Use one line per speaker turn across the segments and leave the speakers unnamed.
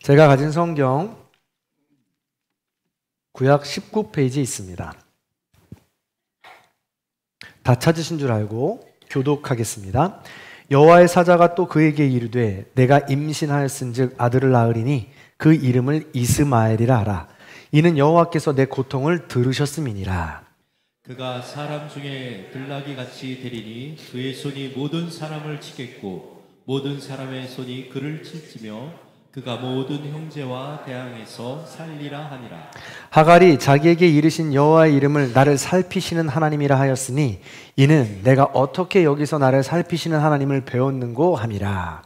제가 가진 성경 구약 19페이지에 있습니다. 다 찾으신 줄 알고 교독하겠습니다. 여호와의 사자가 또 그에게 이르되 내가 임신하였은즉 아들을 낳으리니 그 이름을 이스마엘이라 하라. 이는 여호와께서 내 고통을 들으셨음이니라.
그가 사람 중에 들나귀 같이 되리니 그의 손이 모든 사람을 치겠고 모든 사람의 손이 그를 칠지며 그가 모든 형제와 대항해서 살리라 하니라.
하갈이 자기에게 이르신 여호와의 이름을 나를 살피시는 하나님이라 하였으니 이는 내가 어떻게 여기서 나를 살피시는 하나님을 배웠는고 함이라.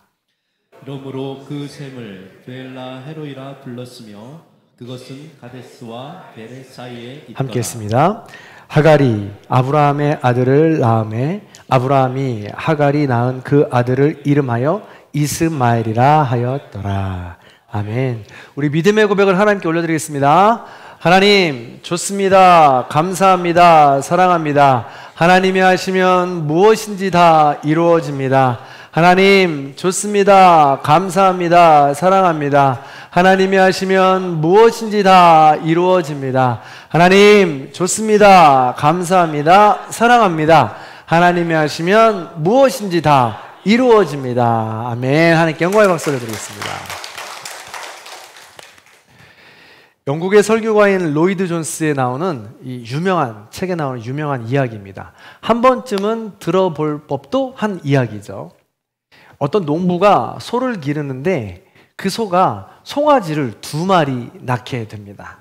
그러므로 그 샘을 베엘라 헤로이라 불렀으며 그것은 가데스와 베레 사이에 있더라.
함께 했습니다. 하갈이 아브라함의 아들을 낳음에 아브라함이 하갈이 낳은 그 아들을 이름하여 이스마엘이라 하였더라. 아멘. 우리 믿음의 고백을 하나님께 올려드리겠습니다. 하나님 좋습니다. 감사합니다. 사랑합니다. 하나님이 하시면 무엇인지 다 이루어집니다. 하나님 좋습니다. 감사합니다. 사랑합니다. 하나님이 하시면 무엇인지 다 이루어집니다. 하나님 좋습니다. 감사합니다. 사랑합니다. 하나님이 하시면 무엇인지 다 이루어집니다. 아멘. 하나님께 영광의 박수를 드리겠습니다. 영국의 설교가인 로이드 존스에 나오는 이 유명한 책에 나오는 유명한 이야기입니다. 한 번쯤은 들어볼 법도 한 이야기죠. 어떤 농부가 소를 기르는데 그 소가 송아지를 2마리 낳게 됩니다.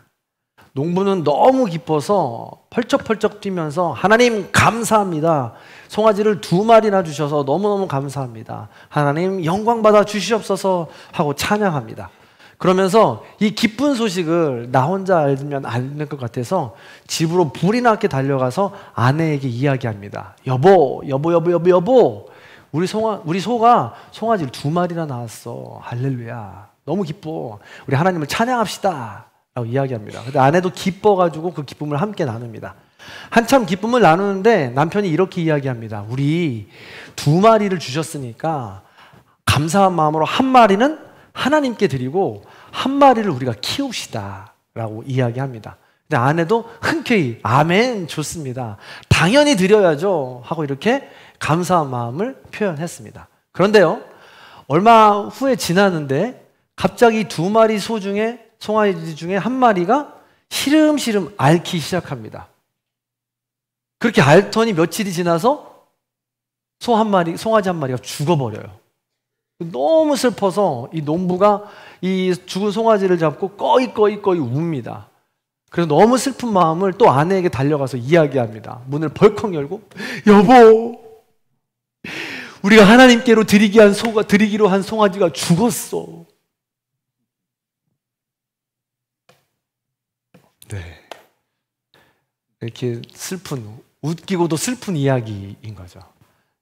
농부는 너무 기뻐서 펄쩍펄쩍 뛰면서 하나님 감사합니다. 송아지를 2마리나 주셔서 너무너무 감사합니다. 하나님 영광 받아 주시옵소서 하고 찬양합니다. 그러면서 이 기쁜 소식을 나 혼자 알면 알 것 같아서 집으로 불이 나게 달려가서 아내에게 이야기합니다. 여보, 우리 소가 송아지를 2마리나 낳았어. 할렐루야. 너무 기뻐. 우리 하나님을 찬양합시다. 라고 이야기합니다. 근데 아내도 기뻐가지고 그 기쁨을 함께 나눕니다. 한참 기쁨을 나누는데 남편이 이렇게 이야기합니다. 우리 2마리를 주셨으니까 감사한 마음으로 1마리는 하나님께 드리고 1마리를 우리가 키웁시다. 라고 이야기합니다. 근데 아내도 흔쾌히 아멘 좋습니다. 당연히 드려야죠. 하고 이렇게 감사한 마음을 표현했습니다. 그런데요, 얼마 후에 지났는데 갑자기 2마리 소 중에 송아지 중에 1마리가 시름시름 앓기 시작합니다. 그렇게 앓더니 며칠이 지나서 송아지 1마리가 죽어버려요. 너무 슬퍼서 이 농부가 이 죽은 송아지를 잡고 꺼이꺼이 웁니다. 그래서 너무 슬픈 마음을 또 아내에게 달려가서 이야기합니다. 문을 벌컥 열고 여보, 우리가 하나님께로 드리기로 한 송아지가 죽었어. 네, 이렇게 웃기고도 슬픈 이야기인 거죠.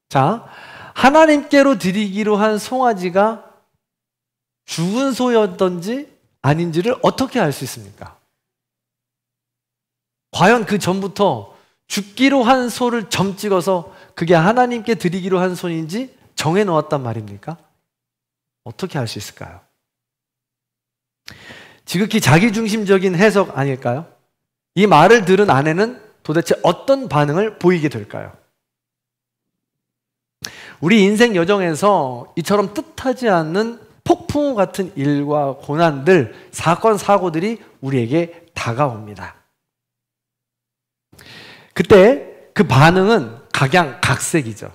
자, 하나님께로 드리기로 한 송아지가 죽은 소였던지 아닌지를 어떻게 알 수 있습니까? 과연 그 전부터 죽기로 한 소를 점 찍어서 그게 하나님께 드리기로 한 소인지 정해 놓았단 말입니까? 어떻게 알 수 있을까요? 지극히 자기중심적인 해석 아닐까요? 이 말을 들은 아내는 도대체 어떤 반응을 보이게 될까요? 우리 인생 여정에서 이처럼 뜻하지 않는 폭풍 같은 일과 고난들, 사건, 사고들이 우리에게 다가옵니다. 그때 그 반응은 각양각색이죠.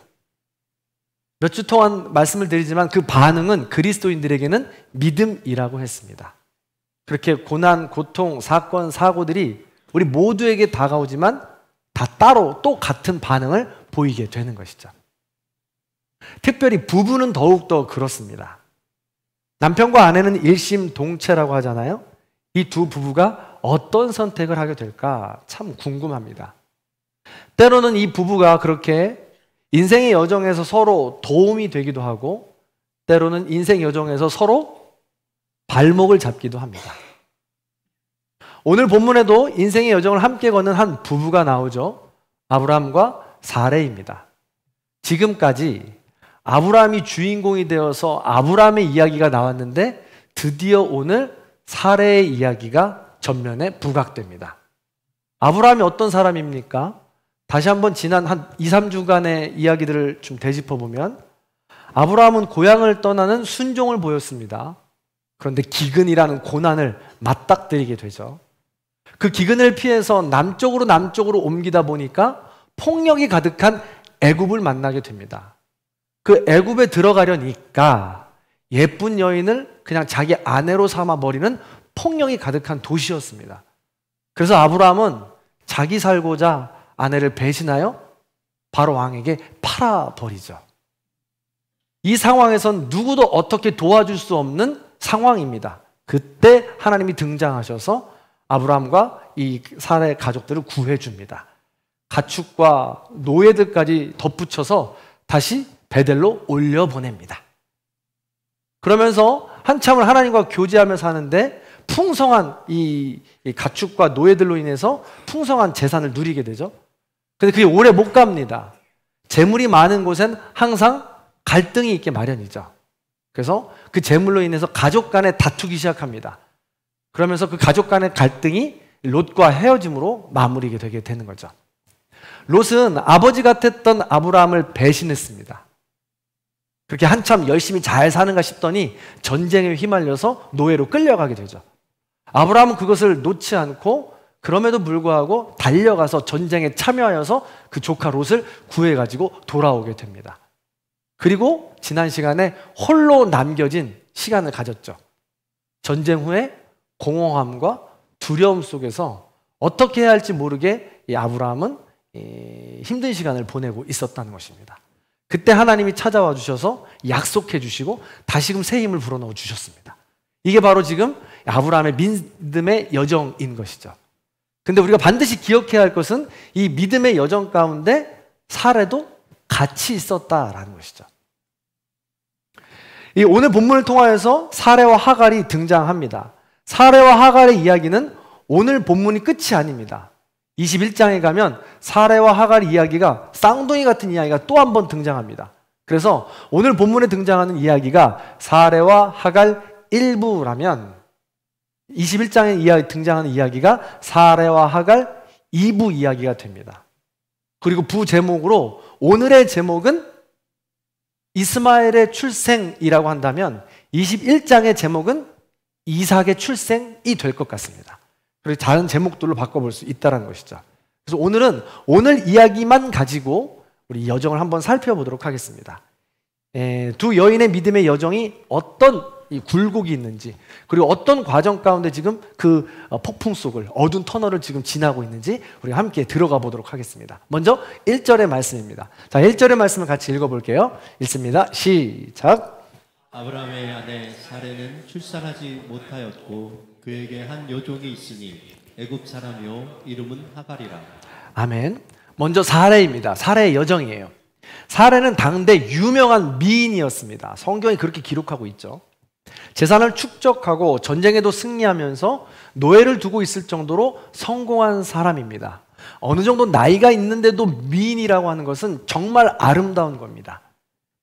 몇 주 동안 말씀을 드리지만 그 반응은 그리스도인들에게는 믿음이라고 했습니다. 그렇게 고난, 고통, 사건, 사고들이 우리 모두에게 다가오지만 다 따로 또 같은 반응을 보이게 되는 것이죠. 특별히 부부는 더욱더 그렇습니다. 남편과 아내는 일심동체라고 하잖아요. 이 두 부부가 어떤 선택을 하게 될까 참 궁금합니다. 때로는 이 부부가 그렇게 인생의 여정에서 서로 도움이 되기도 하고 때로는 인생 여정에서 서로 발목을 잡기도 합니다. 오늘 본문에도 인생의 여정을 함께 걷는 한 부부가 나오죠. 아브라함과 사레입니다. 지금까지 아브라함이 주인공이 되어서 아브라함의 이야기가 나왔는데 드디어 오늘 사례의 이야기가 전면에 부각됩니다. 아브라함이 어떤 사람입니까? 다시 한번 지난 한 2, 3주간의 이야기들을 좀 되짚어 보면 아브라함은 고향을 떠나는 순종을 보였습니다. 그런데 기근이라는 고난을 맞닥뜨리게 되죠. 그 기근을 피해서 남쪽으로 옮기다 보니까 폭력이 가득한 애굽을 만나게 됩니다. 그 애굽에 들어가려니까 예쁜 여인을 그냥 자기 아내로 삼아 버리는 폭력이 가득한 도시였습니다. 그래서 아브라함은 자기 살고자 아내를 배신하여 바로 왕에게 팔아버리죠. 이 상황에선 누구도 어떻게 도와줄 수 없는 상황입니다. 그때 하나님이 등장하셔서 아브라함과 이 사라의 가족들을 구해줍니다. 가축과 노예들까지 덧붙여서 다시 베델로 올려보냅니다. 그러면서 한참을 하나님과 교제하며 사는데 풍성한 이 가축과 노예들로 인해서 풍성한 재산을 누리게 되죠. 근데 그게 오래 못 갑니다. 재물이 많은 곳엔 항상 갈등이 있게 마련이죠. 그래서 그 재물로 인해서 가족 간에 다투기 시작합니다. 그러면서 그 가족 간의 갈등이 롯과 헤어짐으로 마무리게 되게 되는 거죠. 롯은 아버지 같았던 아브라함을 배신했습니다. 그렇게 한참 열심히 잘 사는가 싶더니 전쟁에 휘말려서 노예로 끌려가게 되죠. 아브라함은 그것을 놓지 않고 그럼에도 불구하고 달려가서 전쟁에 참여하여서 그 조카 롯을 구해가지고 돌아오게 됩니다. 그리고 지난 시간에 홀로 남겨진 시간을 가졌죠. 전쟁 후에 공허함과 두려움 속에서 어떻게 해야 할지 모르게 이 아브라함은 힘든 시간을 보내고 있었다는 것입니다. 그때 하나님이 찾아와 주셔서 약속해 주시고 다시금 새 힘을 불어넣어 주셨습니다. 이게 바로 지금 아브라함의 믿음의 여정인 것이죠. 근데 우리가 반드시 기억해야 할 것은 이 믿음의 여정 가운데 사례도 같이 있었다라는 것이죠. 이 오늘 본문을 통하여서 사례와 하갈이 등장합니다. 사례와 하갈의 이야기는 오늘 본문이 끝이 아닙니다. 21장에 가면 사례와 하갈 이야기가 쌍둥이 같은 이야기가 또 한 번 등장합니다. 그래서 오늘 본문에 등장하는 이야기가 사례와 하갈 일부라면 21장에 등장하는 이야기가 사례와 하갈 2부 이야기가 됩니다. 그리고 부제목으로 오늘의 제목은 이스마엘의 출생이라고 한다면 21장의 제목은 이삭의 출생이 될 것 같습니다. 그리고 다른 제목들로 바꿔볼 수 있다는 것이죠. 그래서 오늘은 오늘 이야기만 가지고 우리 여정을 한번 살펴보도록 하겠습니다. 두 여인의 믿음의 여정이 어떤 이 굴곡이 있는지, 그리고 어떤 과정 가운데 지금 그 폭풍 속을, 어두운 터널을 지금 지나고 있는지 우리가 함께 들어가 보도록 하겠습니다. 먼저 1절의 말씀입니다. 자, 1절의 말씀을 같이 읽어볼게요. 읽습니다. 시작.
아브라함의 아내 사레는 출산하지 못하였고 그에게 한 여종이 있으니 애굽 사람이요 이름은 하갈이라.
아멘. 먼저 사레입니다. 사레의 여정이에요. 사레는 당대 유명한 미인이었습니다. 성경이 그렇게 기록하고 있죠. 재산을 축적하고 전쟁에도 승리하면서 노예를 두고 있을 정도로 성공한 사람입니다. 어느 정도 나이가 있는데도 미인이라고 하는 것은 정말 아름다운 겁니다.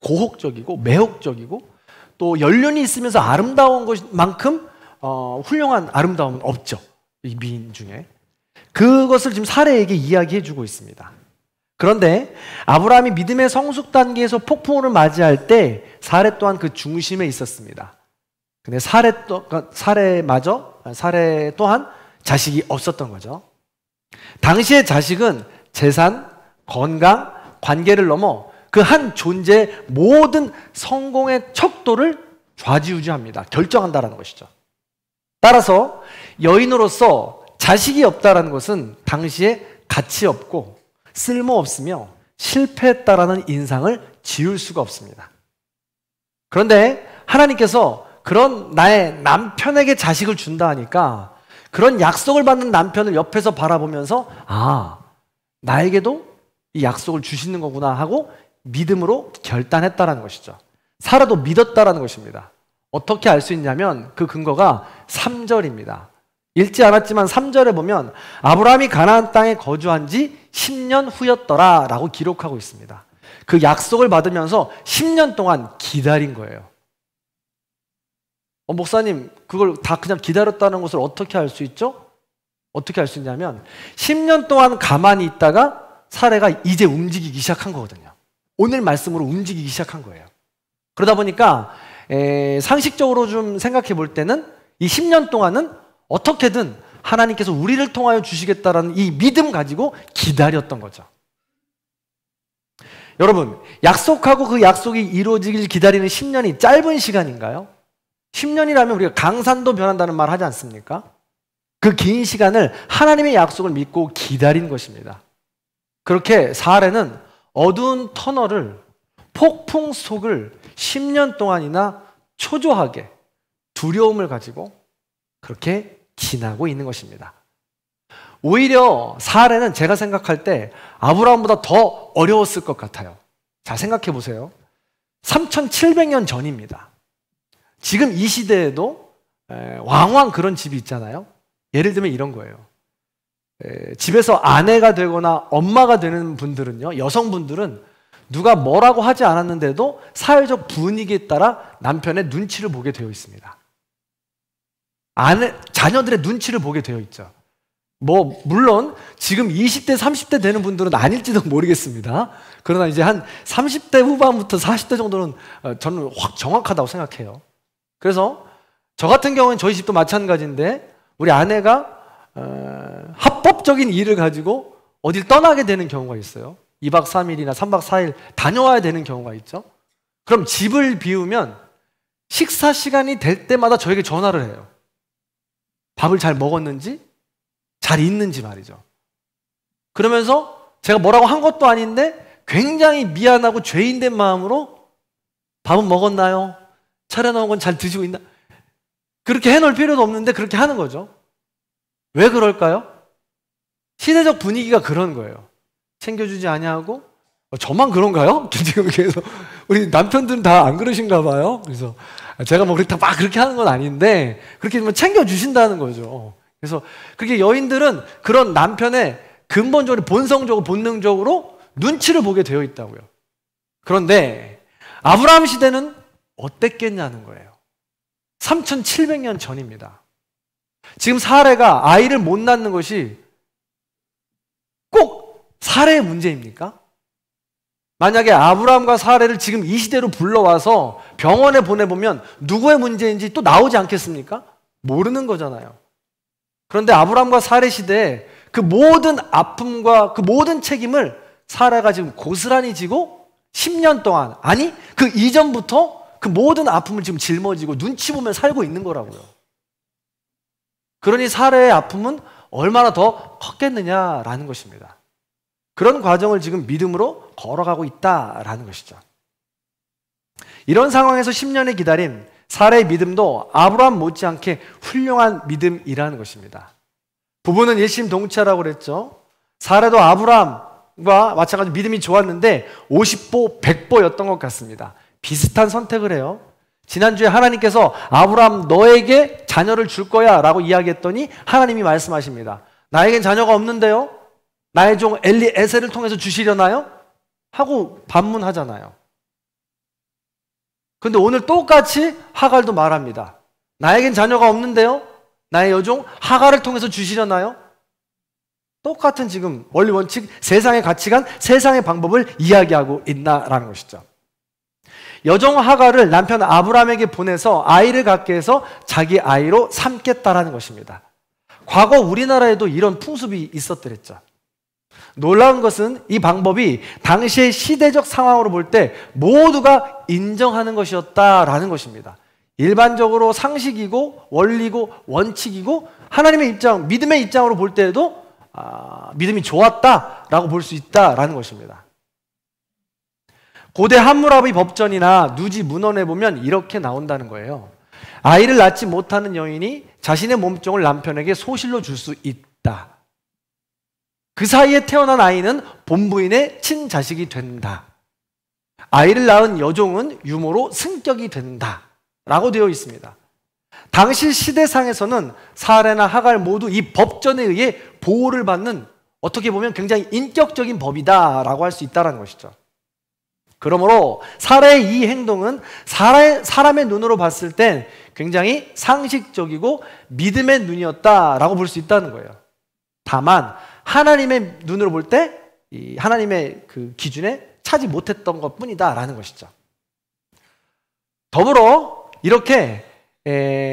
고혹적이고 매혹적이고 또 연륜이 있으면서 아름다운 것만큼 훌륭한 아름다움은 없죠. 이 미인 중에. 그것을 지금 사례에게 이야기해 주고 있습니다. 그런데 아브라함이 믿음의 성숙 단계에서 폭풍우를 맞이할 때 사례 또한 그 중심에 있었습니다. 근데 사례 또한 자식이 없었던 거죠. 당시의 자식은 재산, 건강, 관계를 넘어 그 한 존재의 모든 성공의 척도를 좌지우지합니다. 결정한다는 것이죠. 따라서 여인으로서 자식이 없다는 것은 당시에 가치 없고 쓸모없으며 실패했다라는 인상을 지울 수가 없습니다. 그런데 하나님께서 그런 나의 남편에게 자식을 준다 하니까 그런 약속을 받는 남편을 옆에서 바라보면서 나에게도 이 약속을 주시는 거구나 하고 믿음으로 결단했다라는 것이죠. 사라도 믿었다라는 것입니다. 어떻게 알 수 있냐면 그 근거가 3절입니다. 읽지 않았지만 3절에 보면 아브라함이 가나안 땅에 거주한 지 10년 후였더라 라고 기록하고 있습니다. 그 약속을 받으면서 10년 동안 기다린 거예요. 목사님, 그걸 다 그냥 기다렸다는 것을 어떻게 알 수 있죠? 어떻게 알 수 있냐면 10년 동안 가만히 있다가 사례가 이제 움직이기 시작한 거거든요. 오늘 말씀으로 움직이기 시작한 거예요. 그러다 보니까 상식적으로 좀 생각해 볼 때는 이 10년 동안은 어떻게든 하나님께서 우리를 통하여 주시겠다라는 이 믿음 가지고 기다렸던 거죠. 여러분, 약속하고 그 약속이 이루어지길 기다리는 10년이 짧은 시간인가요? 10년이라면 우리가 강산도 변한다는 말 하지 않습니까? 그 긴 시간을 하나님의 약속을 믿고 기다린 것입니다. 그렇게 사례는 어두운 터널을, 폭풍 속을 10년 동안이나 초조하게 두려움을 가지고 그렇게 지나고 있는 것입니다. 오히려 사례는 제가 생각할 때 아브라함보다 더 어려웠을 것 같아요. 자, 생각해 보세요. 3700년 전입니다. 지금 이 시대에도 왕왕 그런 집이 있잖아요. 예를 들면 이런 거예요. 집에서 아내가 되거나 엄마가 되는 분들은요, 여성분들은 누가 뭐라고 하지 않았는데도 사회적 분위기에 따라 남편의 눈치를 보게 되어 있습니다. 자녀들의 눈치를 보게 되어 있죠. 물론 지금 20대, 30대 되는 분들은 아닐지도 모르겠습니다. 그러나 이제 한 30대 후반부터 40대 정도는 저는 확 정확하다고 생각해요. 그래서 저 같은 경우는 저희 집도 마찬가지인데 우리 아내가 합법적인 일을 가지고 어딜 떠나게 되는 경우가 있어요. 2박 3일이나 3박 4일 다녀와야 되는 경우가 있죠. 그럼 집을 비우면 식사 시간이 될 때마다 저에게 전화를 해요. 밥을 잘 먹었는지, 잘 있는지 말이죠. 그러면서 제가 뭐라고 한 것도 아닌데 굉장히 미안하고 죄인된 마음으로 밥은 먹었나요? 차려놓은 건 잘 드시고 있나? 그렇게 해놓을 필요도 없는데 그렇게 하는 거죠. 왜 그럴까요? 시대적 분위기가 그런 거예요. 챙겨주지 아니하고 저만 그런가요? 지금 계속 우리 남편들은 다 안 그러신가 봐요. 그래서 제가 뭐 그렇게 막 그렇게 하는 건 아닌데 그렇게 챙겨주신다는 거죠. 그래서 그렇게 여인들은 그런 남편의 근본적으로 본성적으로 본능적으로 눈치를 보게 되어 있다고요. 그런데 아브라함 시대는 어땠겠냐는 거예요. 3700년 전입니다. 지금 사례가 아이를 못 낳는 것이 꼭 사례의 문제입니까? 만약에 아브라함과 사례를 지금 이 시대로 불러와서 병원에 보내보면 누구의 문제인지 또 나오지 않겠습니까? 모르는 거잖아요. 그런데 아브라함과 사례 시대에 그 모든 아픔과 그 모든 책임을 사례가 지금 고스란히 지고 10년 동안, 아니 그 이전부터 그 모든 아픔을 지금 짊어지고 눈치 보며 살고 있는 거라고요. 그러니 사례의 아픔은 얼마나 더 컸겠느냐라는 것입니다. 그런 과정을 지금 믿음으로 걸어가고 있다라는 것이죠. 이런 상황에서 10년의 기다림, 사례의 믿음도 아브라함 못지않게 훌륭한 믿음이라는 것입니다. 부부는 일심동체라고 그랬죠. 사례도 아브라함과 마찬가지로 믿음이 좋았는데 50보 100보였던 것 같습니다. 비슷한 선택을 해요. 지난주에 하나님께서 아브라함 너에게 자녀를 줄 거야 라고 이야기했더니 하나님이 말씀하십니다. 나에겐 자녀가 없는데요? 나의 종 엘리에셀을 통해서 주시려나요? 하고 반문하잖아요. 그런데 오늘 똑같이 하갈도 말합니다. 나에겐 자녀가 없는데요? 나의 여종 하갈을 통해서 주시려나요? 똑같은 지금 원리 원칙, 세상의 가치관, 세상의 방법을 이야기하고 있나라는 것이죠. 여종 하갈을 남편 아브라함에게 보내서 아이를 갖게 해서 자기 아이로 삼겠다라는 것입니다. 과거 우리나라에도 이런 풍습이 있었더랬죠. 놀라운 것은 이 방법이 당시의 시대적 상황으로 볼 때 모두가 인정하는 것이었다라는 것입니다. 일반적으로 상식이고 원리고 원칙이고 하나님의 입장, 믿음의 입장으로 볼 때에도 믿음이 좋았다라고 볼 수 있다라는 것입니다. 고대 함무라비 법전이나 누지 문헌에 보면 이렇게 나온다는 거예요. 아이를 낳지 못하는 여인이 자신의 몸종을 남편에게 소실로 줄 수 있다. 그 사이에 태어난 아이는 본부인의 친자식이 된다. 아이를 낳은 여종은 유모로 승격이 된다. 라고 되어 있습니다. 당시 시대상에서는 사례나 하갈 모두 이 법전에 의해 보호를 받는 어떻게 보면 굉장히 인격적인 법이다 라고 할 수 있다는 것이죠. 그러므로 사례의 이 행동은 사람의 눈으로 봤을 땐 굉장히 상식적이고 믿음의 눈이었다라고 볼 수 있다는 거예요. 다만 하나님의 눈으로 볼 때 하나님의 그 기준에 차지 못했던 것뿐이다라는 것이죠. 더불어 이렇게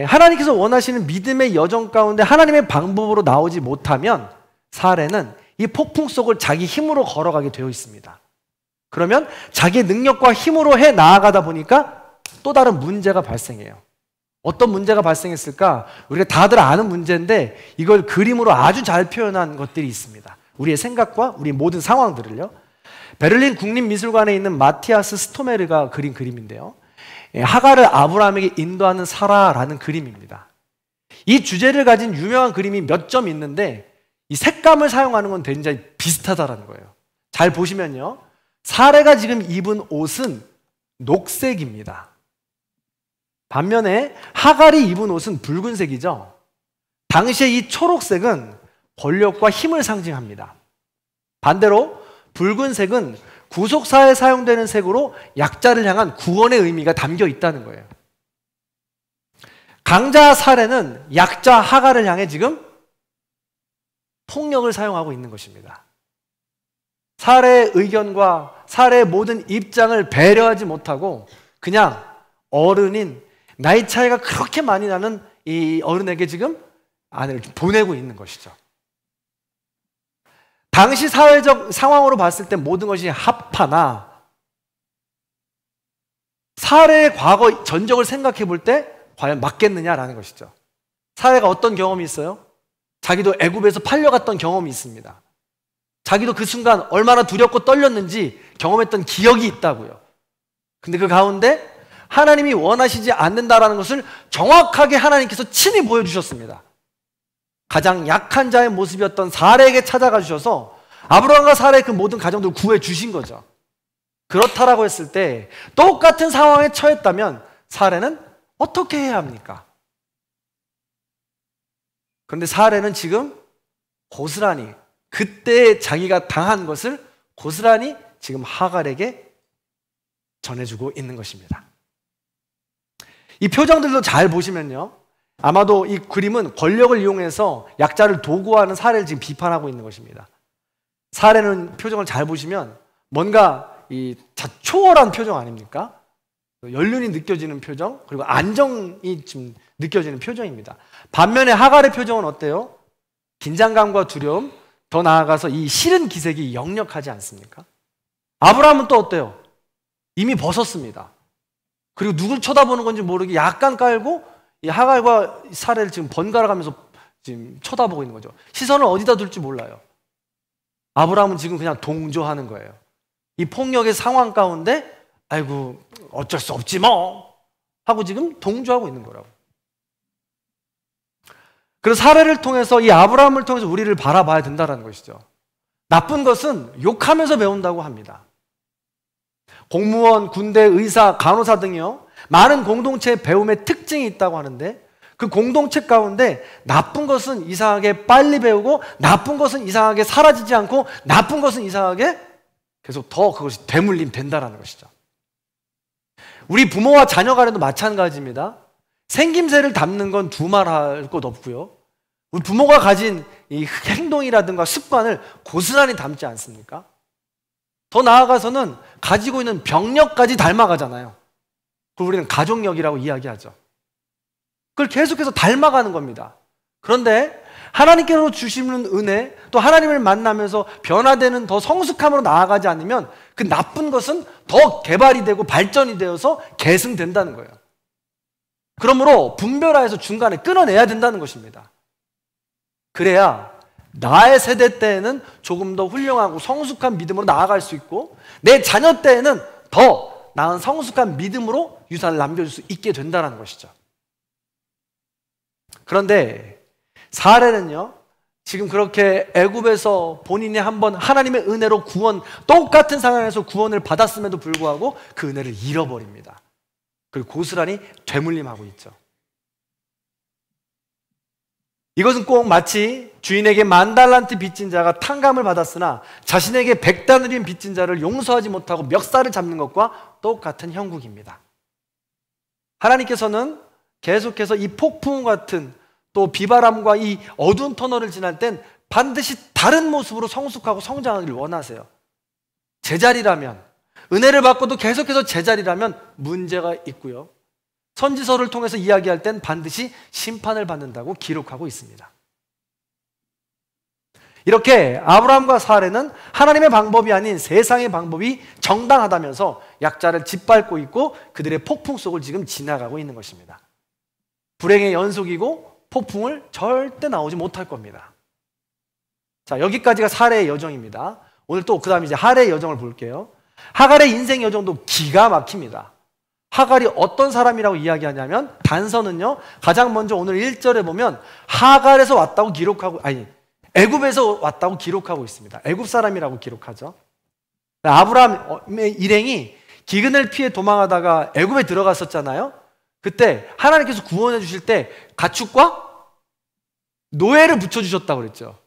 하나님께서 원하시는 믿음의 여정 가운데 하나님의 방법으로 나오지 못하면 사례는 이 폭풍 속을 자기 힘으로 걸어가게 되어 있습니다. 그러면 자기의 능력과 힘으로 해 나아가다 보니까 또 다른 문제가 발생해요. 어떤 문제가 발생했을까? 우리가 다들 아는 문제인데 이걸 그림으로 아주 잘 표현한 것들이 있습니다. 우리의 생각과 우리 모든 상황들을요. 베를린 국립미술관에 있는 마티아스 스토메르가 그린 그림인데요. 하갈을 아브라함에게 인도하는 사라라는 그림입니다. 이 주제를 가진 유명한 그림이 몇 점 있는데 이 색감을 사용하는 건 굉장히 비슷하다는 거예요. 잘 보시면요. 사라가 지금 입은 옷은 녹색입니다. 반면에 하갈이 입은 옷은 붉은색이죠. 당시에 이 초록색은 권력과 힘을 상징합니다. 반대로 붉은색은 구속사에 사용되는 색으로 약자를 향한 구원의 의미가 담겨 있다는 거예요. 강자 사례는 약자 하갈을 향해 지금 폭력을 사용하고 있는 것입니다. 사례의 의견과 사례의 모든 입장을 배려하지 못하고 그냥 어른인 나이 차이가 그렇게 많이 나는 이 어른에게 지금 아내를 보내고 있는 것이죠. 당시 사회적 상황으로 봤을 때 모든 것이 합하나 사례의 과거 전적을 생각해 볼 때 과연 맞겠느냐라는 것이죠. 사례가 어떤 경험이 있어요? 자기도 애굽에서 팔려갔던 경험이 있습니다. 자기도 그 순간 얼마나 두렵고 떨렸는지 경험했던 기억이 있다고요. 근데 그 가운데 하나님이 원하시지 않는다라는 것을 정확하게 하나님께서 친히 보여주셨습니다. 가장 약한 자의 모습이었던 사례에게 찾아가 주셔서 아브라함과 사례의 그 모든 가정들을 구해 주신 거죠. 그렇다라고 했을 때 똑같은 상황에 처했다면 사례는 어떻게 해야 합니까? 그런데 사례는 지금 고스란히 그때 자기가 당한 것을 고스란히 지금 하갈에게 전해주고 있는 것입니다. 이 표정들도 잘 보시면요. 아마도 이 그림은 권력을 이용해서 약자를 도구화하는 사례를 지금 비판하고 있는 것입니다. 사례는 표정을 잘 보시면 뭔가 이 초월한 표정 아닙니까? 연륜이 느껴지는 표정, 그리고 안정이 지금 느껴지는 표정입니다. 반면에 하갈의 표정은 어때요? 긴장감과 두려움, 더 나아가서 이 싫은 기색이 역력하지 않습니까? 아브라함은 또 어때요? 이미 벗었습니다. 그리고 누굴 쳐다보는 건지 모르게 약간 깔고 이 하갈과 사례를 지금 번갈아 가면서 지금 쳐다보고 있는 거죠. 시선을 어디다 둘지 몰라요. 아브라함은 지금 그냥 동조하는 거예요. 이 폭력의 상황 가운데 아이고 어쩔 수 없지 뭐 하고 지금 동조하고 있는 거라고. 그래서 사례를 통해서 이 아브라함을 통해서 우리를 바라봐야 된다는 것이죠. 나쁜 것은 욕하면서 배운다고 합니다. 공무원, 군대, 의사, 간호사 등이요. 많은 공동체의 배움의 특징이 있다고 하는데 그 공동체 가운데 나쁜 것은 이상하게 빨리 배우고 나쁜 것은 이상하게 사라지지 않고 나쁜 것은 이상하게 계속 더 그것이 되물림 된다는 것이죠. 우리 부모와 자녀 간에도 마찬가지입니다. 생김새를 담는 건 두말할 것 없고요. 우리 부모가 가진 이 행동이라든가 습관을 고스란히 담지 않습니까? 더 나아가서는 가지고 있는 병력까지 닮아가잖아요. 그걸 우리는 가족력이라고 이야기하죠. 그걸 계속해서 닮아가는 겁니다. 그런데 하나님께로 주시는 은혜, 또 하나님을 만나면서 변화되는 더 성숙함으로 나아가지 않으면 그 나쁜 것은 더 개발이 되고 발전이 되어서 계승된다는 거예요. 그러므로 분별하여서 중간에 끊어내야 된다는 것입니다. 그래야 나의 세대 때에는 조금 더 훌륭하고 성숙한 믿음으로 나아갈 수 있고 내 자녀 때에는 더 나은 성숙한 믿음으로 유산을 남겨줄 수 있게 된다는 것이죠. 그런데 사례는요, 지금 그렇게 애굽에서 본인이 한번 하나님의 은혜로 똑같은 상황에서 구원을 받았음에도 불구하고 그 은혜를 잃어버립니다. 그리고 고스란히 되물림하고 있죠. 이것은 꼭 마치 주인에게 10,000달란트 빚진 자가 탕감을 받았으나 자신에게 100다나리온 빚진 자를 용서하지 못하고 멱살을 잡는 것과 똑같은 형국입니다. 하나님께서는 계속해서 이 폭풍 같은 또 비바람과 이 어두운 터널을 지날 땐 반드시 다른 모습으로 성숙하고 성장하기를 원하세요. 제자리라면, 은혜를 받고도 계속해서 제자리라면 문제가 있고요. 선지서를 통해서 이야기할 땐 반드시 심판을 받는다고 기록하고 있습니다. 이렇게 아브라함과 사레는 하나님의 방법이 아닌 세상의 방법이 정당하다면서 약자를 짓밟고 있고 그들의 폭풍 속을 지금 지나가고 있는 것입니다. 불행의 연속이고 폭풍을 절대 나오지 못할 겁니다. 자, 여기까지가 사레의 여정입니다. 오늘 또 그 다음에 이제 하갈의 여정을 볼게요. 하갈의 인생 여정도 기가 막힙니다. 하갈이 어떤 사람이라고 이야기하냐면 단서는요, 가장 먼저 오늘 1절에 보면 하갈에서 왔다고 기록하고, 애굽에서 왔다고 기록하고 있습니다. 애굽 사람이라고 기록하죠. 아브라함의 일행이 기근을 피해 도망하다가 애굽에 들어갔었잖아요. 그때 하나님께서 구원해 주실 때 가축과 노예를 붙여주셨다고 그랬죠.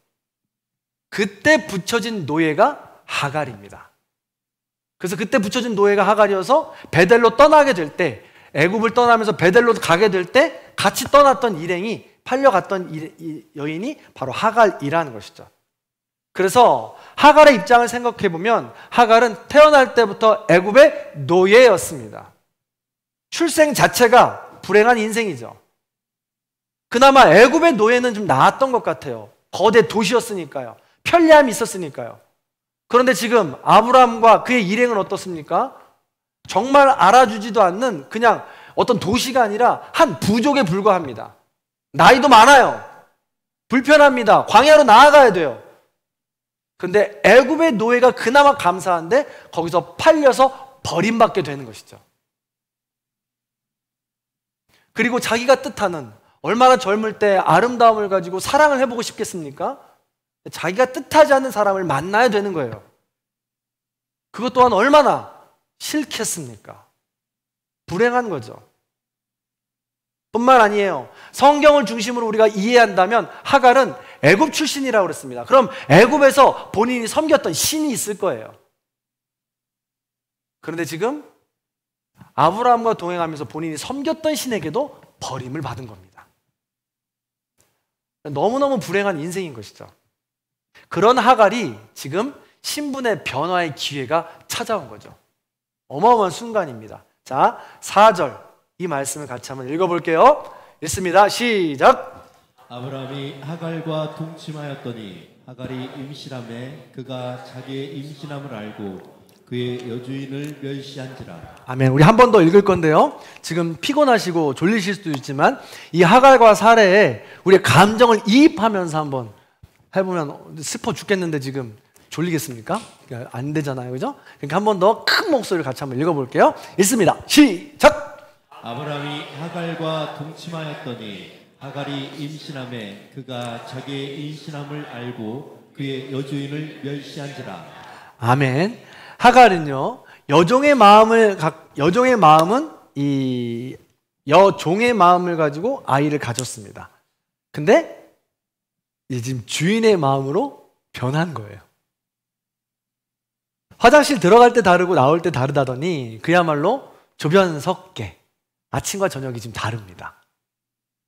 그때 붙여진 노예가 하갈입니다. 그래서 그때 붙여진 노예가 하갈이어서 베델로 떠나게 될 때, 애굽을 떠나면서 베델로 가게 될 때 같이 떠났던 일행이, 팔려갔던 여인이 바로 하갈이라는 것이죠. 그래서 하갈의 입장을 생각해 보면 하갈은 태어날 때부터 애굽의 노예였습니다. 출생 자체가 불행한 인생이죠. 그나마 애굽의 노예는 좀 나았던 것 같아요. 거대 도시였으니까요. 편리함이 있었으니까요. 그런데 지금 아브라함과 그의 일행은 어떻습니까? 정말 알아주지도 않는 그냥 어떤 도시가 아니라 한 부족에 불과합니다. 나이도 많아요. 불편합니다. 광야로 나아가야 돼요. 그런데 애굽의 노예가 그나마 감사한데 거기서 팔려서 버림받게 되는 것이죠. 그리고 자기가 뜻하는, 얼마나 젊을 때 아름다움을 가지고 사랑을 해보고 싶겠습니까? 자기가 뜻하지 않는 사람을 만나야 되는 거예요. 그것 또한 얼마나 싫겠습니까? 불행한 거죠. 뿐만 아니에요. 성경을 중심으로 우리가 이해한다면 하갈은 애굽 출신이라고 그랬습니다. 그럼 애굽에서 본인이 섬겼던 신이 있을 거예요. 그런데 지금 아브라함과 동행하면서 본인이 섬겼던 신에게도 버림을 받은 겁니다. 너무너무 불행한 인생인 것이죠. 그런 하갈이 지금 신분의 변화의 기회가 찾아온 거죠. 어마어마한 순간입니다. 자, 4절 이 말씀을 같이 한번 읽어볼게요. 읽습니다. 시작.
아브라함이 하갈과 동침하였더니 하갈이 임신함에 그가 자기의 임신함을 알고 그의 여주인을 멸시한지라.
아멘. 우리 한 번 더 읽을 건데요. 지금 피곤하시고 졸리실 수도 있지만 이 하갈과 사레에 우리의 감정을 이입하면서 한번 해보면 슬퍼 죽겠는데 지금 졸리겠습니까? 안 되잖아요. 그죠? 그러니까 한 번 더 큰 목소리를 같이 한번 읽어볼게요. 읽습니다. 시작!
아브라함이 하갈과 동침하였더니 하갈이 임신함에 그가 자기의 임신함을 알고 그의 여주인을 멸시한지라.
아멘. 하갈은요, 여종의 마음은 이 여종의 마음을 가지고 아이를 가졌습니다. 근데 이제 지금 주인의 마음으로 변한 거예요. 화장실 들어갈 때 다르고 나올 때 다르다더니 그야말로 조변석계, 아침과 저녁이 지금 다릅니다.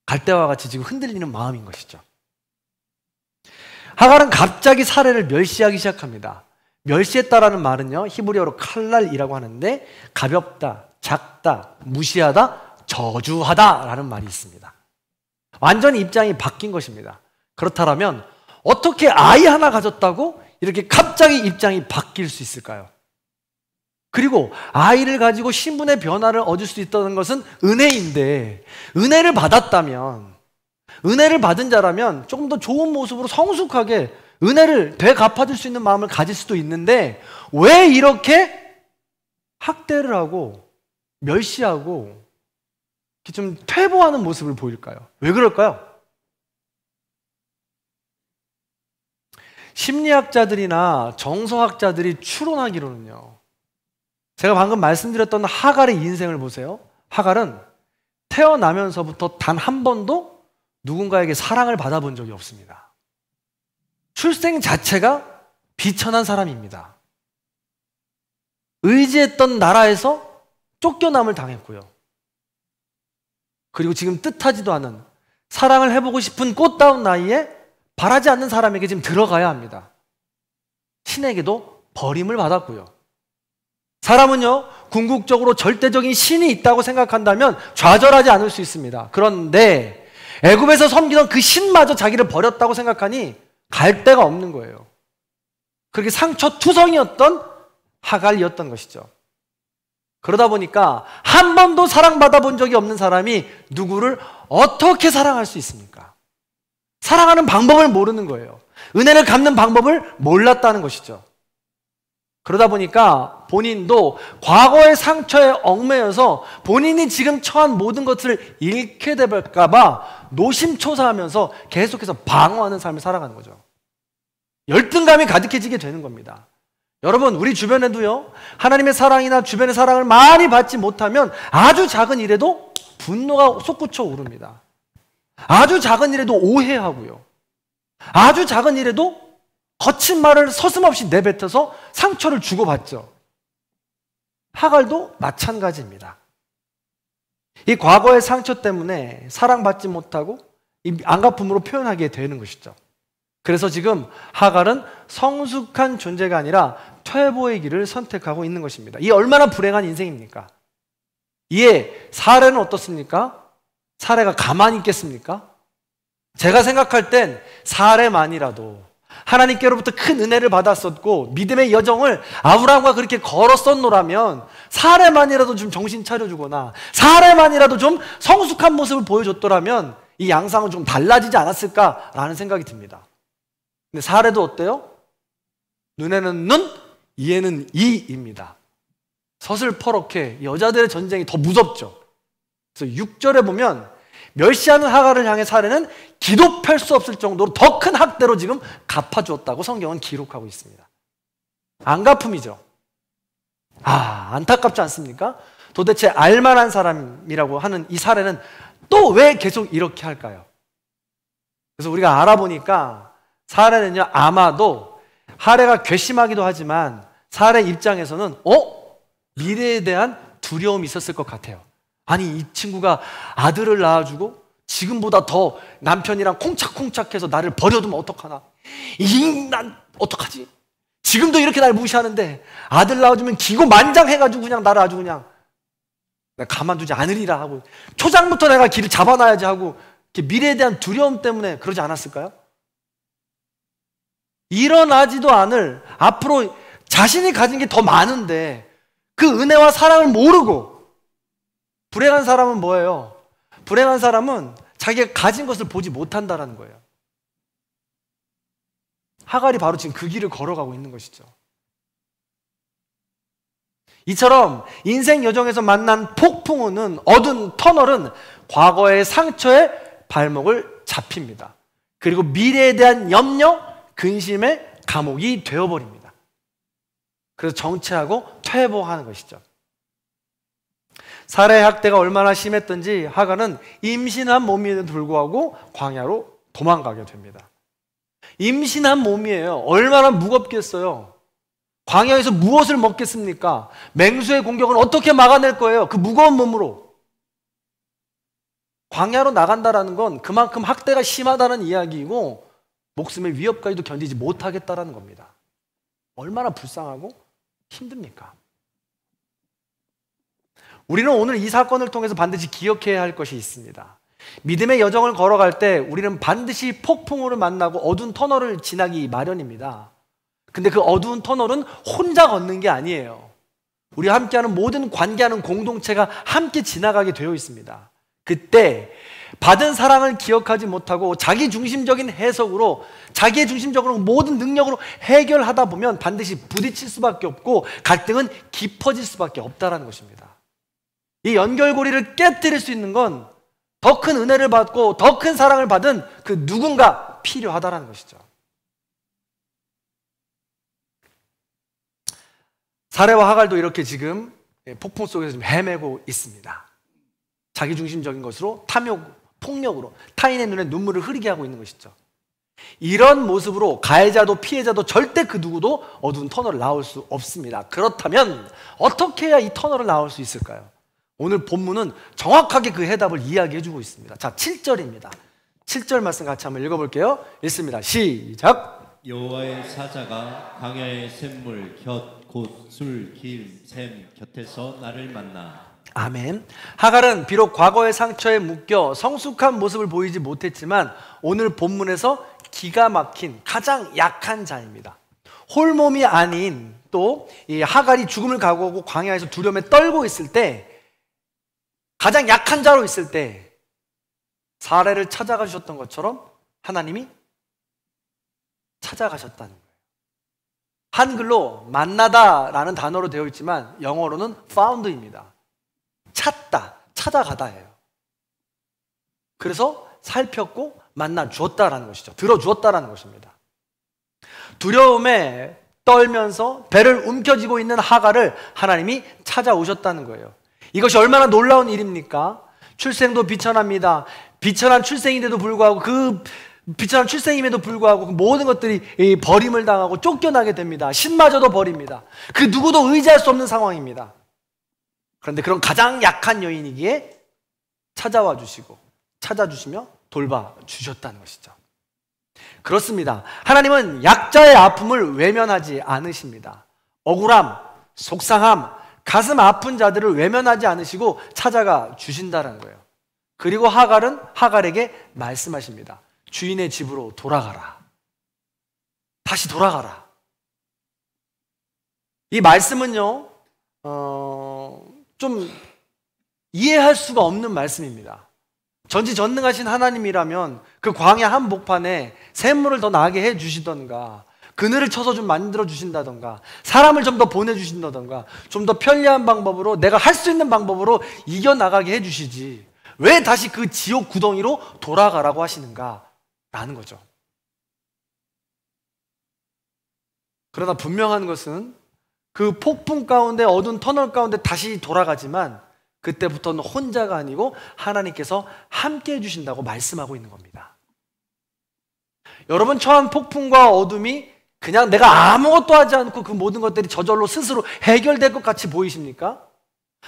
갈 때와 같이 지금 흔들리는 마음인 것이죠. 하갈은 갑자기 사레를 멸시하기 시작합니다. 멸시했다라는 말은요, 히브리어로 칼랄이라고 하는데 가볍다, 작다, 무시하다, 저주하다라는 말이 있습니다. 완전히 입장이 바뀐 것입니다. 그렇다면 어떻게 아이 하나 가졌다고 이렇게 갑자기 입장이 바뀔 수 있을까요? 그리고 아이를 가지고 신분의 변화를 얻을 수 있다는 것은 은혜인데, 은혜를 받았다면, 은혜를 받은 자라면 조금 더 좋은 모습으로 성숙하게 은혜를 되갚아줄 수 있는 마음을 가질 수도 있는데 왜 이렇게 학대를 하고 멸시하고 좀 퇴보하는 모습을 보일까요? 왜 그럴까요? 심리학자들이나 정서학자들이 추론하기로는요, 제가 방금 말씀드렸던 하갈의 인생을 보세요. 하갈은 태어나면서부터 단 한 번도 누군가에게 사랑을 받아본 적이 없습니다. 출생 자체가 비천한 사람입니다. 의지했던 나라에서 쫓겨남을 당했고요. 그리고 지금 뜻하지도 않은 사랑을 해보고 싶은 꽃다운 나이에 바라지 않는 사람에게 지금 들어가야 합니다. 신에게도 버림을 받았고요. 사람은요, 궁극적으로 절대적인 신이 있다고 생각한다면 좌절하지 않을 수 있습니다. 그런데 애굽에서 섬기던 그 신마저 자기를 버렸다고 생각하니 갈 데가 없는 거예요. 그렇게 상처투성이었던 하갈이었던 것이죠. 그러다 보니까 한 번도 사랑받아 본 적이 없는 사람이 누구를 어떻게 사랑할 수 있습니까? 사랑하는 방법을 모르는 거예요. 은혜를 갚는 방법을 몰랐다는 것이죠. 그러다 보니까 본인도 과거의 상처에 얽매여서 본인이 지금 처한 모든 것을 잃게 될까 봐 노심초사하면서 계속해서 방어하는 삶을 살아가는 거죠. 열등감이 가득해지게 되는 겁니다. 여러분, 우리 주변에도요, 하나님의 사랑이나 주변의 사랑을 많이 받지 못하면 아주 작은 일에도 분노가 솟구쳐 오릅니다. 아주 작은 일에도 오해하고요. 아주 작은 일에도 거친 말을 서슴없이 내뱉어서 상처를 주고받죠. 하갈도 마찬가지입니다. 이 과거의 상처 때문에 사랑받지 못하고 이 안갚음으로 표현하게 되는 것이죠. 그래서 지금 하갈은 성숙한 존재가 아니라 퇴보의 길을 선택하고 있는 것입니다. 이게 얼마나 불행한 인생입니까? 이에 사례는 어떻습니까? 사례가 가만히 있겠습니까? 제가 생각할 땐 사례만이라도 하나님께로부터 큰 은혜를 받았었고 믿음의 여정을 아브라함과 그렇게 걸었었노라면 사례만이라도 좀 정신 차려주거나 사례만이라도 좀 성숙한 모습을 보여줬더라면 이 양상은 좀 달라지지 않았을까라는 생각이 듭니다. 근데 사례도 어때요? 눈에는 눈, 이에는 이입니다. 서슬퍼렇게 여자들의 전쟁이 더 무섭죠. 그래서 6절에 보면 멸시하는 하갈을 향해 사례는 기도 펼 수 없을 정도로 더 큰 학대로 지금 갚아주었다고 성경은 기록하고 있습니다. 안갚음이죠. 안타깝지 않습니까? 도대체 알만한 사람이라고 하는 이 사례는 또 왜 계속 이렇게 할까요? 그래서 우리가 알아보니까 사례는요, 아마도 하례가 괘씸하기도 하지만 사례 입장에서는 미래에 대한 두려움이 있었을 것 같아요. 아니, 이 친구가 아들을 낳아주고 지금보다 더 남편이랑 콩착콩착해서 나를 버려두면 어떡하나? 난 어떡하지? 지금도 이렇게 날 무시하는데 아들 낳아주면 기고만장해가지고 그냥 나를 아주 그냥 내가 가만두지 않으리라 하고 초장부터 내가 길을 잡아놔야지 하고 미래에 대한 두려움 때문에 그러지 않았을까요? 일어나지도 않을 앞으로 자신이 가진 게 더 많은데 그 은혜와 사랑을 모르고 불행한 사람은 뭐예요? 불행한 사람은 자기가 가진 것을 보지 못한다는 거예요. 하갈이 바로 지금 그 길을 걸어가고 있는 것이죠. 이처럼 인생 여정에서 만난 폭풍우는 어두운 터널은 과거의 상처에 발목을 잡힙니다. 그리고 미래에 대한 염려, 근심의 감옥이 되어버립니다. 그래서 정체하고 퇴보하는 것이죠. 사례 학대가 얼마나 심했던지 하갈은 임신한 몸임에도 불구하고 광야로 도망가게 됩니다. 임신한 몸이에요. 얼마나 무겁겠어요. 광야에서 무엇을 먹겠습니까? 맹수의 공격은 어떻게 막아낼 거예요? 그 무거운 몸으로. 광야로 나간다라는 건 그만큼 학대가 심하다는 이야기이고 목숨의 위협까지도 견디지 못하겠다라는 겁니다. 얼마나 불쌍하고 힘듭니까? 우리는 오늘 이 사건을 통해서 반드시 기억해야 할 것이 있습니다. 믿음의 여정을 걸어갈 때 우리는 반드시 폭풍우를 만나고 어두운 터널을 지나기 마련입니다. 근데 그 어두운 터널은 혼자 걷는 게 아니에요. 우리와 함께하는 모든 관계하는 공동체가 함께 지나가게 되어 있습니다. 그때 받은 사랑을 기억하지 못하고 자기 중심적인 해석으로 자기의 중심적으로 모든 능력으로 해결하다 보면 반드시 부딪힐 수밖에 없고 갈등은 깊어질 수밖에 없다는 것입니다. 이 연결고리를 깨뜨릴 수 있는 건 더 큰 은혜를 받고 더 큰 사랑을 받은 그 누군가 필요하다는 것이죠. 사례와 하갈도 이렇게 지금 폭풍 속에서 좀 헤매고 있습니다. 자기중심적인 것으로 탐욕, 폭력으로 타인의 눈에 눈물을 흐리게 하고 있는 것이죠. 이런 모습으로 가해자도 피해자도 절대 그 누구도 어두운 터널을 나올 수 없습니다. 그렇다면 어떻게 해야 이 터널을 나올 수 있을까요? 오늘 본문은 정확하게 그 해답을 이야기해 주고 있습니다. 자, 7절입니다. 7절 말씀 같이 한번 읽어볼게요. 읽습니다. 시작.
여호와의 사자가 광야의 샘물 곁 곧 술, 길, 샘 곁에서 나를 만나.
아멘. 하갈은 비록 과거의 상처에 묶여 성숙한 모습을 보이지 못했지만 오늘 본문에서 기가 막힌 가장 약한 자입니다. 홀몸이 아닌 또 이 하갈이 죽음을 각오하고 광야에서 두려움에 떨고 있을 때, 가장 약한 자로 있을 때 사례를 찾아가 주셨던 것처럼 하나님이 찾아가셨다는 거예요. 한글로 만나다라는 단어로 되어 있지만 영어로는 found입니다. 찾다, 찾아가다예요. 그래서 살폈고 만나 주었다라는 것이죠. 들어주었다라는 것입니다. 두려움에 떨면서 배를 움켜쥐고 있는 하갈을 하나님이 찾아오셨다는 거예요. 이것이 얼마나 놀라운 일입니까? 출생도 비천합니다. 비천한 출생인데도 불구하고 그 비천한 출생임에도 불구하고 그 모든 것들이 버림을 당하고 쫓겨나게 됩니다. 신마저도 버립니다. 그 누구도 의지할 수 없는 상황입니다. 그런데 그런 가장 약한 여인이기에 찾아와 주시고 찾아주시며 돌봐주셨다는 것이죠. 그렇습니다. 하나님은 약자의 아픔을 외면하지 않으십니다. 억울함, 속상함, 가슴 아픈 자들을 외면하지 않으시고 찾아가 주신다는 거예요. 그리고 하갈은 하갈에게 말씀하십니다. 주인의 집으로 돌아가라. 다시 돌아가라. 이 말씀은요, 좀 이해할 수가 없는 말씀입니다. 전지전능하신 하나님이라면 그 광야 한복판에 샘물을 더 나게 해주시던가, 그늘을 쳐서 좀 만들어 주신다던가, 사람을 좀 더 보내주신다던가, 좀 더 편리한 방법으로, 내가 할 수 있는 방법으로 이겨나가게 해주시지, 왜 다시 그 지옥 구덩이로 돌아가라고 하시는가 라는 거죠. 그러나 분명한 것은 그 폭풍 가운데, 어두운 터널 가운데 다시 돌아가지만 그때부터는 혼자가 아니고 하나님께서 함께 해주신다고 말씀하고 있는 겁니다. 여러분, 처한 폭풍과 어둠이 그냥 내가 아무것도 하지 않고 그 모든 것들이 저절로 스스로 해결될 것 같이 보이십니까?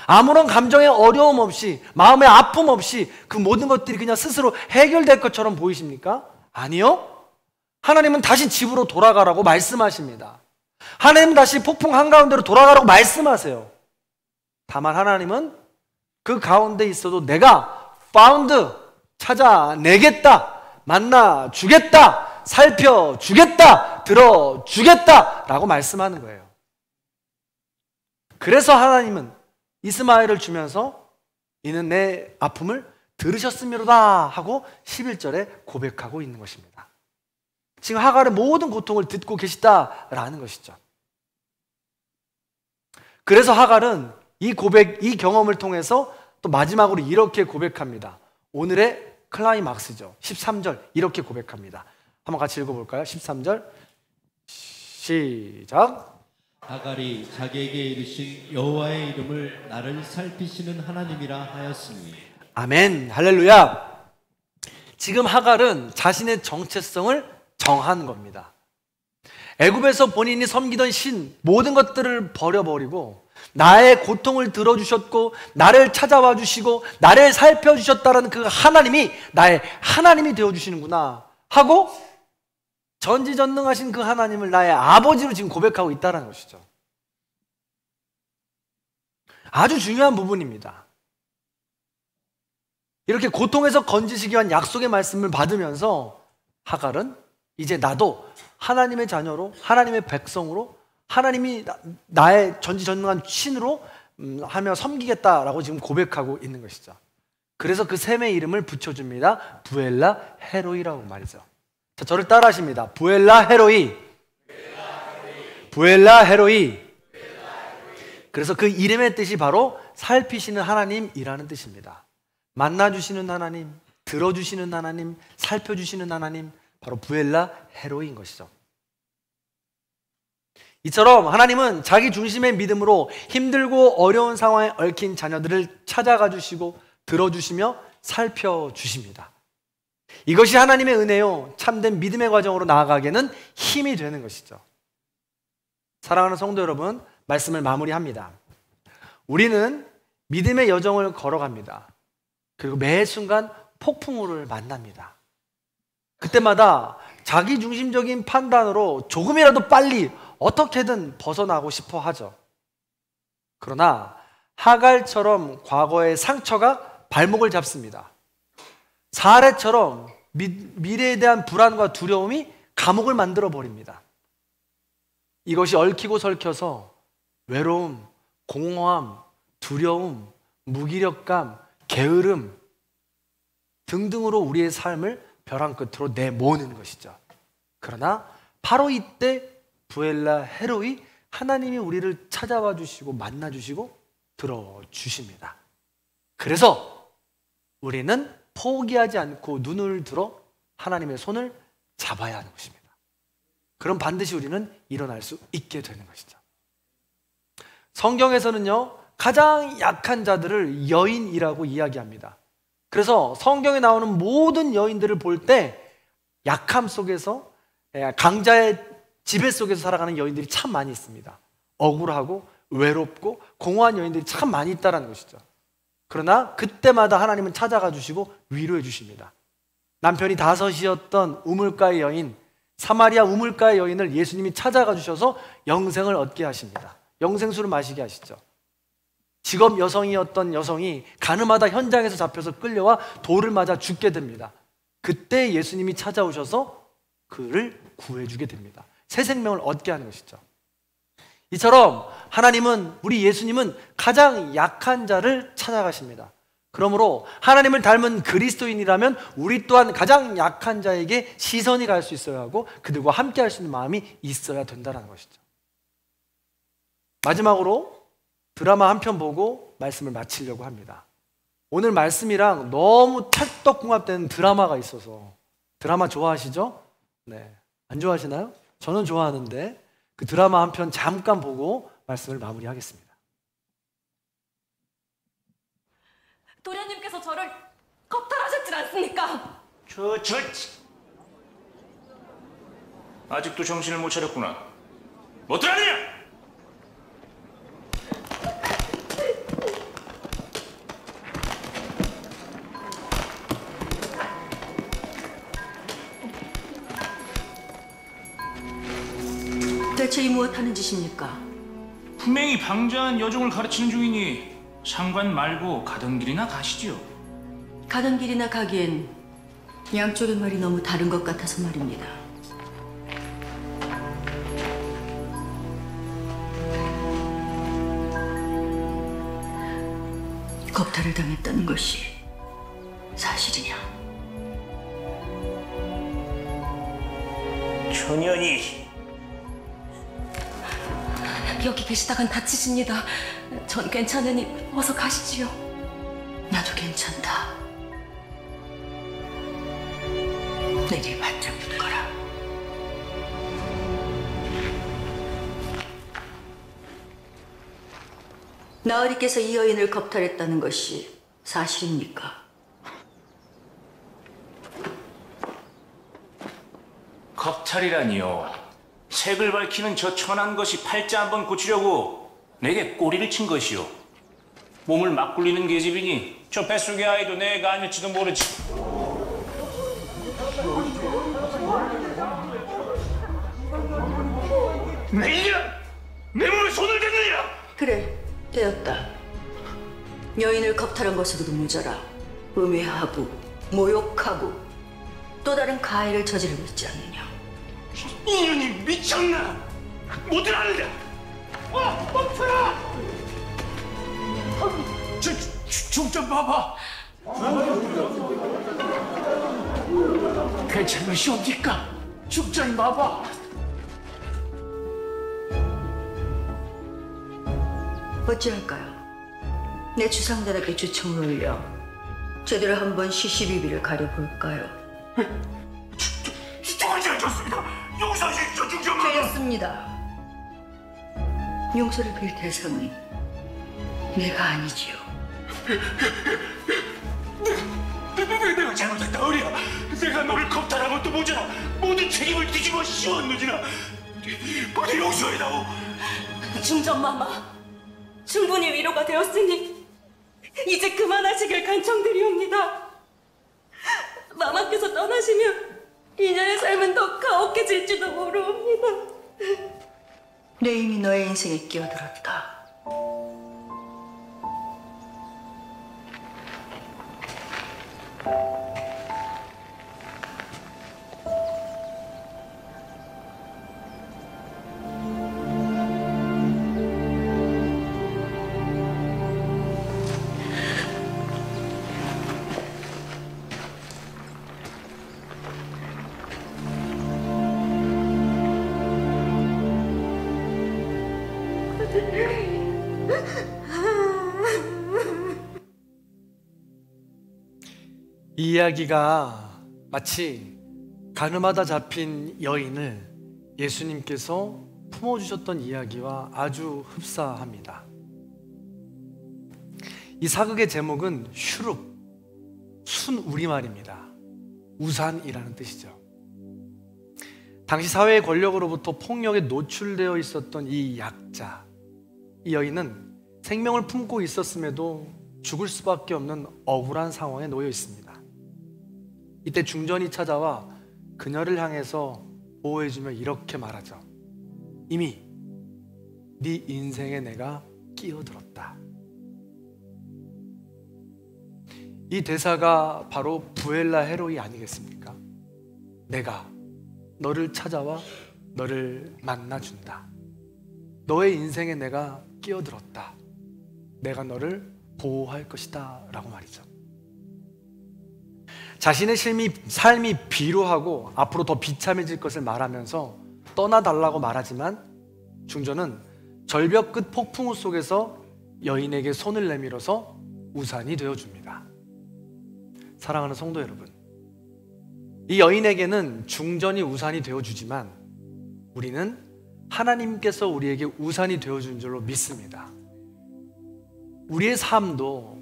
아무런 감정의 어려움 없이, 마음의 아픔 없이 그 모든 것들이 그냥 스스로 해결될 것처럼 보이십니까? 아니요. 하나님은 다시 집으로 돌아가라고 말씀하십니다. 하나님은 다시 폭풍 한가운데로 돌아가라고 말씀하세요. 다만 하나님은 그 가운데 있어도 내가 found, 찾아내겠다, 만나주겠다, 살펴주겠다, 들어주겠다 라고 말씀하는 거예요. 그래서 하나님은 이스마엘을 주면서 이는 내 아픔을 들으셨음이로다 하고 11절에 고백하고 있는 것입니다. 지금 하갈의 모든 고통을 듣고 계시다라는 것이죠. 그래서 하갈은 이 고백, 이 경험을 통해서 또 마지막으로 이렇게 고백합니다. 오늘의 클라이막스죠. 13절 이렇게 고백합니다. 한번 같이 읽어볼까요? 13절 시작.
하갈이 자기에게 이르신 여호와의 이름을 나를 살피시는 하나님이라 하였으니.
아멘, 할렐루야. 지금 하갈은 자신의 정체성을 정한 겁니다. 애굽에서 본인이 섬기던 신, 모든 것들을 버려버리고 나의 고통을 들어주셨고 나를 찾아와 주시고 나를 살펴주셨다는 그 하나님이 나의 하나님이 되어주시는구나 하고 전지전능하신 그 하나님을 나의 아버지로 지금 고백하고 있다는 것이죠. 아주 중요한 부분입니다. 이렇게 고통에서 건지시기 위한 약속의 말씀을 받으면서 하갈은 이제 나도 하나님의 자녀로, 하나님의 백성으로, 하나님이 나의 전지전능한 신으로 하며 섬기겠다라고 지금 고백하고 있는 것이죠. 그래서 그 샘의 이름을 붙여줍니다. 부엘라 헤로이라고 말이죠. 자, 저를 따라 하십니다. 부엘라 헤로이. 부엘라 헤로이. 그래서 그 이름의 뜻이 바로 살피시는 하나님이라는 뜻입니다. 만나주시는 하나님, 들어주시는 하나님, 살펴주시는 하나님, 바로 부엘라 헤로이인 것이죠. 이처럼 하나님은 자기 중심의 믿음으로 힘들고 어려운 상황에 얽힌 자녀들을 찾아가 주시고 들어주시며 살펴주십니다. 이것이 하나님의 은혜요, 참된 믿음의 과정으로 나아가기에는 힘이 되는 것이죠. 사랑하는 성도 여러분, 말씀을 마무리합니다. 우리는 믿음의 여정을 걸어갑니다. 그리고 매 순간 폭풍우를 만납니다. 그때마다 자기중심적인 판단으로 조금이라도 빨리 어떻게든 벗어나고 싶어 하죠. 그러나 하갈처럼 과거의 상처가 발목을 잡습니다. 사례처럼 미래에 대한 불안과 두려움이 감옥을 만들어 버립니다. 이것이 얽히고 설켜서 외로움, 공허함, 두려움, 무기력감, 게으름 등등으로 우리의 삶을 벼랑 끝으로 내모으는 것이죠. 그러나 바로 이때 부엘라 헤로이 하나님이 우리를 찾아와 주시고 만나 주시고 들어주십니다. 그래서 우리는 포기하지 않고 눈을 들어 하나님의 손을 잡아야 하는 것입니다. 그럼 반드시 우리는 일어날 수 있게 되는 것이죠. 성경에서는요, 가장 약한 자들을 여인이라고 이야기합니다. 그래서 성경에 나오는 모든 여인들을 볼 때 약함 속에서, 강자의 지배 속에서 살아가는 여인들이 참 많이 있습니다. 억울하고 외롭고 공허한 여인들이 참 많이 있다는 것이죠. 그러나 그때마다 하나님은 찾아가 주시고 위로해 주십니다. 남편이 다섯이었던 우물가의 여인, 사마리아 우물가의 여인을 예수님이 찾아가 주셔서 영생을 얻게 하십니다. 영생수를 마시게 하시죠. 직업 여성이었던 여성이 가늠하다 현장에서 잡혀서 끌려와 돌을 맞아 죽게 됩니다. 그때 예수님이 찾아오셔서 그를 구해주게 됩니다. 새 생명을 얻게 하는 것이죠. 이처럼 하나님은, 우리 예수님은 가장 약한 자를 찾아가십니다. 그러므로 하나님을 닮은 그리스도인이라면 우리 또한 가장 약한 자에게 시선이 갈 수 있어야 하고 그들과 함께 할 수 있는 마음이 있어야 된다는 것이죠. 마지막으로 드라마 한 편 보고 말씀을 마치려고 합니다. 오늘 말씀이랑 너무 찰떡궁합되는 드라마가 있어서. 드라마 좋아하시죠? 네. 안 좋아하시나요? 저는 좋아하는데 그 드라마 한 편 잠깐 보고 말씀을 마무리하겠습니다.
도련님께서 저를 겁탈하셨질 않습니까?
아직도 정신을 못 차렸구나. 뭐 들었느냐?
대체 이 무엇하는 짓입니까?
분명히 방자한 여종을 가르치는 중이니 상관 말고 가던 길이나 가시지요.
가던 길이나 가기엔 양쪽의 말이 너무 다른 것 같아서 말입니다. 겁탈을 당했다는 것이 사실이냐?
천연이
여기 계시다간 다치십니다. 전 괜찮으니 어서 가시지요. 나도 괜찮다. 내리 바짝 붙거라. 나으리께서 이 여인을 겁탈했다는 것이 사실입니까?
겁탈이라니요. 색을 밝히는 저 천한 것이 팔자 한번 고치려고 내게 꼬리를 친 것이요. 몸을 막 굴리는 계집이니 저 뱃속의 아이도 내가 아닐지도 모르지. 내이야! 내 몸에 손을 댔느냐!
그래, 되었다. 여인을 겁탈한 것으로도 모자라 음해하고 모욕하고 또 다른 가해를 저지르고 있지 않느냐.
이년이 미쳤나? 뭐들 아느냐? 멈춰라! 좀 봐봐. 괜찮은 것이 없니까? 좀 봐봐.
어찌할까요? 내 주상단에게 주청을 올려 제대로 한번 시시비비를 가려볼까요?
좋습니다. 용서하십시오, 중전마마.
되었습니다. 용서를 빌 대상은 내가 아니지요.
내가 잘못했다, 어리야. 내가 너를 겁탈한 것도 모자라 모든 책임을 뒤집어 씌웠느니라. 부디 용서해다오.
중전마마, 충분히 위로가 되었으니 이제 그만하시길 간청드리옵니다. 마마께서 떠나시면 이년의 삶은 더 가혹해질지도 모르옵니다. 내 이미 너의 인생에 끼어들었다.
이 이야기가 마치 가늠하다 잡힌 여인을 예수님께서 품어주셨던 이야기와 아주 흡사합니다. 이 사극의 제목은 슈룹, 순 우리말입니다. 우산이라는 뜻이죠. 당시 사회의 권력으로부터 폭력에 노출되어 있었던 이 약자, 이 여인은 생명을 품고 있었음에도 죽을 수밖에 없는 억울한 상황에 놓여 있습니다. 이때 중전이 찾아와 그녀를 향해서 보호해주며 이렇게 말하죠. 이미 네 인생에 내가 끼어들었다. 이 대사가 바로 부엘라 헤로이 아니겠습니까? 내가 너를 찾아와 너를 만나준다. 너의 인생에 내가 끼어들었다. 내가 너를 보호할 것이다 라고 말이죠. 자신의 삶이 비루하고 앞으로 더 비참해질 것을 말하면서 떠나달라고 말하지만 중전은 절벽 끝 폭풍우 속에서 여인에게 손을 내밀어서 우산이 되어줍니다. 사랑하는 성도 여러분, 이 여인에게는 중전이 우산이 되어주지만 우리는 하나님께서 우리에게 우산이 되어준 줄로 믿습니다. 우리의 삶도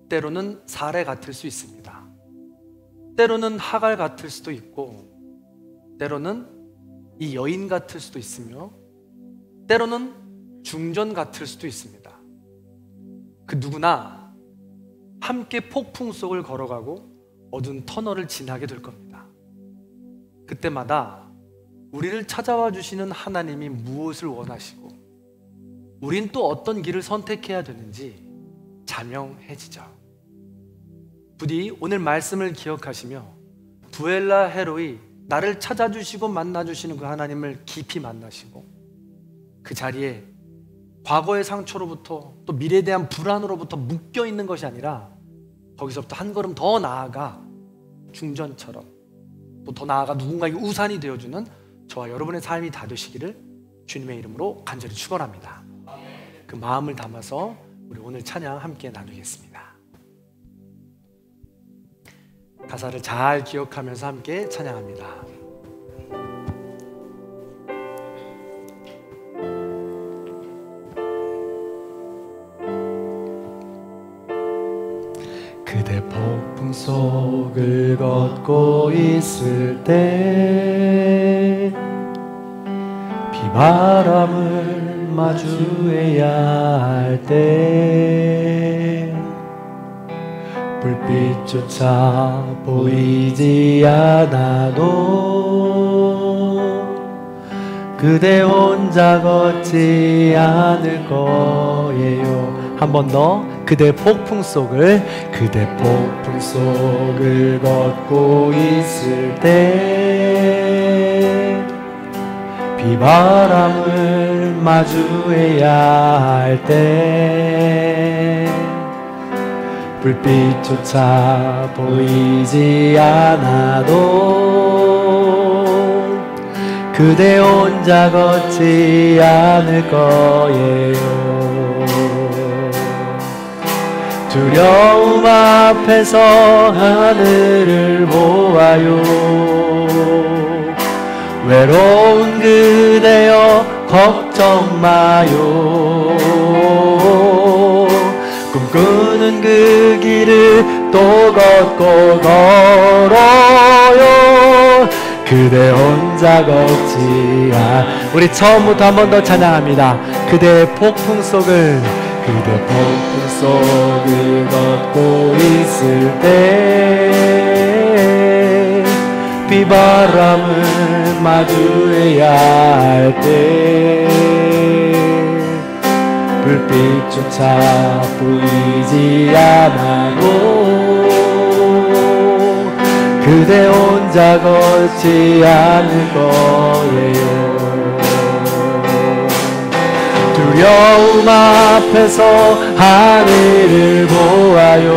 때로는 사례 같을 수 있습니다. 때로는 하갈 같을 수도 있고 때로는 이 여인 같을 수도 있으며 때로는 중전 같을 수도 있습니다. 그 누구나 함께 폭풍 속을 걸어가고 어두운 터널을 지나게 될 겁니다. 그때마다 우리를 찾아와 주시는 하나님이 무엇을 원하시고 우린 또 어떤 길을 선택해야 되는지 자명해지죠. 부디 오늘 말씀을 기억하시며 부엘라 헤로이, 나를 찾아주시고 만나주시는 그 하나님을 깊이 만나시고 그 자리에 과거의 상처로부터 또 미래에 대한 불안으로부터 묶여있는 것이 아니라 거기서부터 한 걸음 더 나아가 중전처럼 또 더 나아가 누군가에게 우산이 되어주는 저와 여러분의 삶이 다 되시기를 주님의 이름으로 간절히 축원합니다. 그 마음을 담아서 우리 오늘 찬양 함께 나누겠습니다. 가사를 잘 기억하면서 함께 찬양합니다. 그대 폭풍 속을 걷고 있을 때 비바람을 마주해야 할 때 불빛조차 보이지 않아도 그대 혼자 걷지 않을 거예요. 한 번 더. 그대 폭풍 속을 걷고 있을 때 비바람을 마주해야 할 때 불빛조차 보이지 않아도 그대 혼자 걷지 않을 거예요. 두려움 앞에서 하늘을 보아요. 외로운 그대여 걱정 마요. 꿈꾸는 그 길을 또 걷고 걸어요. 그대 혼자 걷지 않. 우리 처음부터 한 번 더 찬양합니다. 그대의 폭풍 속을 그대 폭풍 속을 걷고 있을 때 비바람을 마주해야 할 때 불빛조차 보이지 않아도 그대 혼자 걷지 않을 거예요. 두려움 앞에서 하늘을 보아요.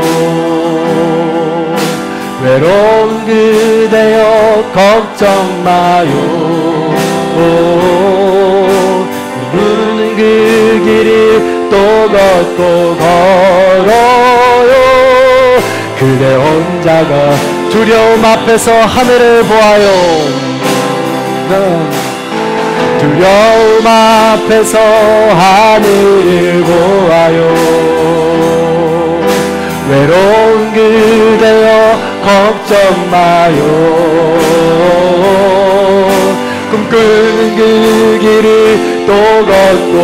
외로운 그대여 걱정 마요. 부르는 그 길을 또 걷고 걸어요. 그대 혼자 두려움 앞에서 하늘을 보아요. 두려움 앞에서 하늘을 보아요. 외로운 그대여 걱정 마요. 꿈꾸는 그 길을 또 걷고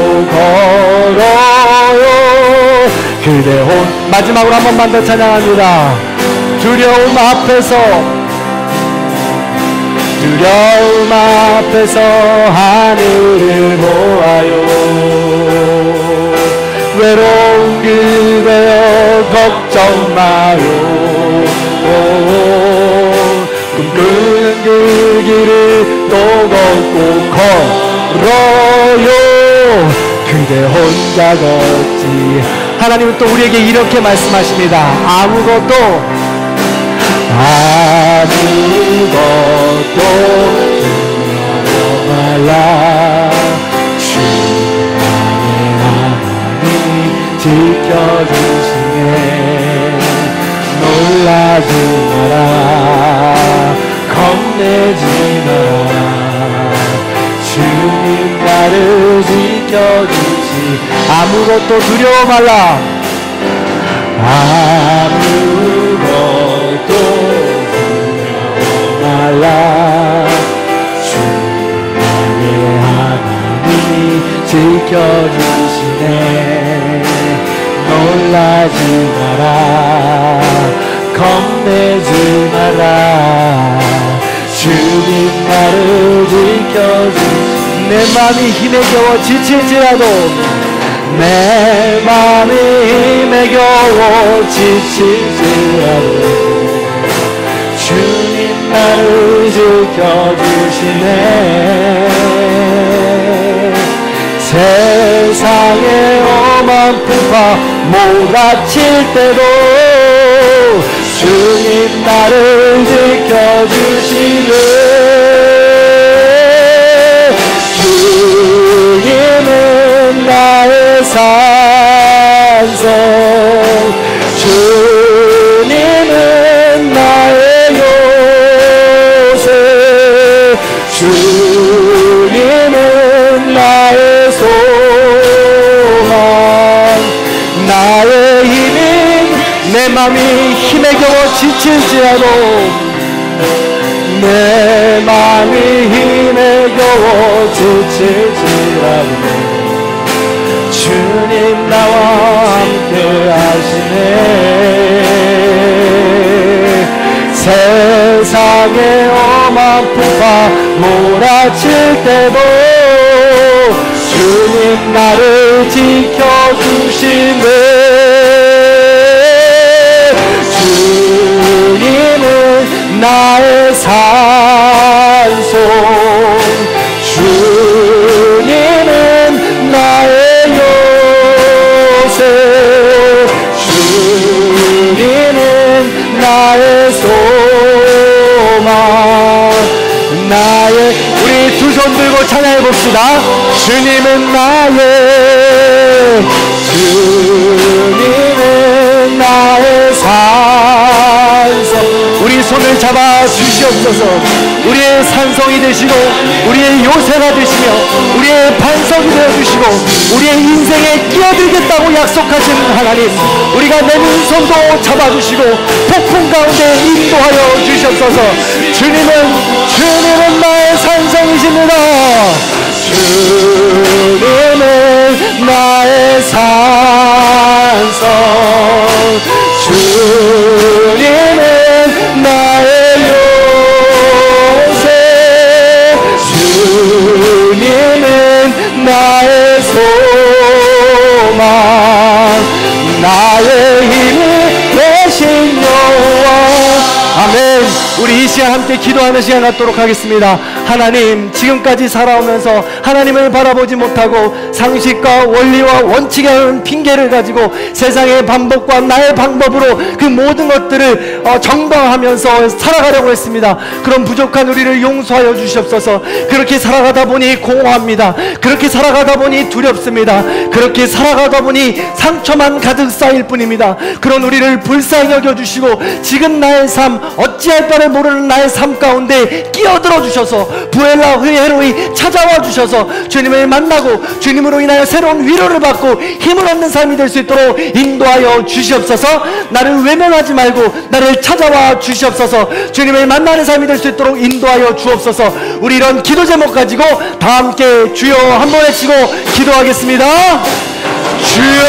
걸어요. 그대 마지막으로 한 번만 더 찬양합니다. 두려움 앞에서 하늘을 보아요. 외로운 그대여 걱정 마요. 꿈꾸는 그 길을 또 걷고 걸어요. 그대 혼자 걷지. 하나님은 또 우리에게 이렇게 말씀하십니다. 아무것도 두려워 말라. 주님의 하나님 지켜주시네. 놀라지 마라. 겁내지 마라. 주님 나를 지켜주시. 아무것도 두려워 말라. 아무것도 두려워 말라. 주님의 하나님이 지켜주시네. 놀라지 마라. 겁내지 마라. 주님 나를 지켜주시네. 내 마음이 힘에 겨워 지칠지라도 내 마음이 힘에 겨워 지칠지라도 주님 나를 지켜주시네. 세상의 험한 풍파 몰아칠 때도 주님 나를 지켜주시네. 주님은 나의 산성, 주님은 나의 요새, 주님은 나의 소망, 나의 힘인 내 맘이 힘에 겨워 지칠지라도 내 맘이 힘에 겨워 지칠지라도 주님 나와 함께 하시네. 세상의 험한 풍파 몰아칠 때도 주님 나를 지켜주시네. 주님은 나의 산소, 주님은 나의 요새, 주님은 나의 소망, 나의. 우리 두 손 들고 찬양해 봅시다. 주님은 나의, 주님은 나의 산성. 우리 손을 잡아 주시옵소서. 우리의 산성이 되시고 우리의 요새가 되시며 우리의 반석이 되어주시고 우리의 인생에 끼어들겠다고 약속하신 하나님, 우리가 내민 손도 잡아주시고 폭풍 가운데 인도하여 주시옵소서. 주님은 나의 산성이십니다. 주님은 나의 산 함께 기도하는 시간 갖도록 하겠습니다. 하나님, 지금까지 살아오면서 하나님을 바라보지 못하고 상식과 원리와 원칙에 하는 핑계를 가지고 세상의 방법과 나의 방법으로 그 모든 것들을 정당하면서 살아가려고 했습니다. 그런 부족한 우리를 용서하여 주시옵소서. 그렇게 살아가다 보니 공허합니다. 그렇게 살아가다 보니 두렵습니다. 그렇게 살아가다 보니 상처만 가득 쌓일 뿐입니다. 그런 우리를 불쌍히 여겨주시고 지금 나의 삶, 어찌할 바를 모르는 나의 삶 가운데 끼어들어 주셔서 부엘라 헤로이 찾아와 주셔서 주님을 만나고 주님으로 인하여 새로운 위로를 받고 힘을 얻는 삶이 될 수 있도록 인도하여 주시옵소서. 나를 외면하지 말고 나를 찾아와 주시옵소서. 주님을 만나는 삶이 될 수 있도록 인도하여 주옵소서. 우리 이런 기도 제목 가지고 다 함께 주여 한번 외치고 기도하겠습니다. 주여,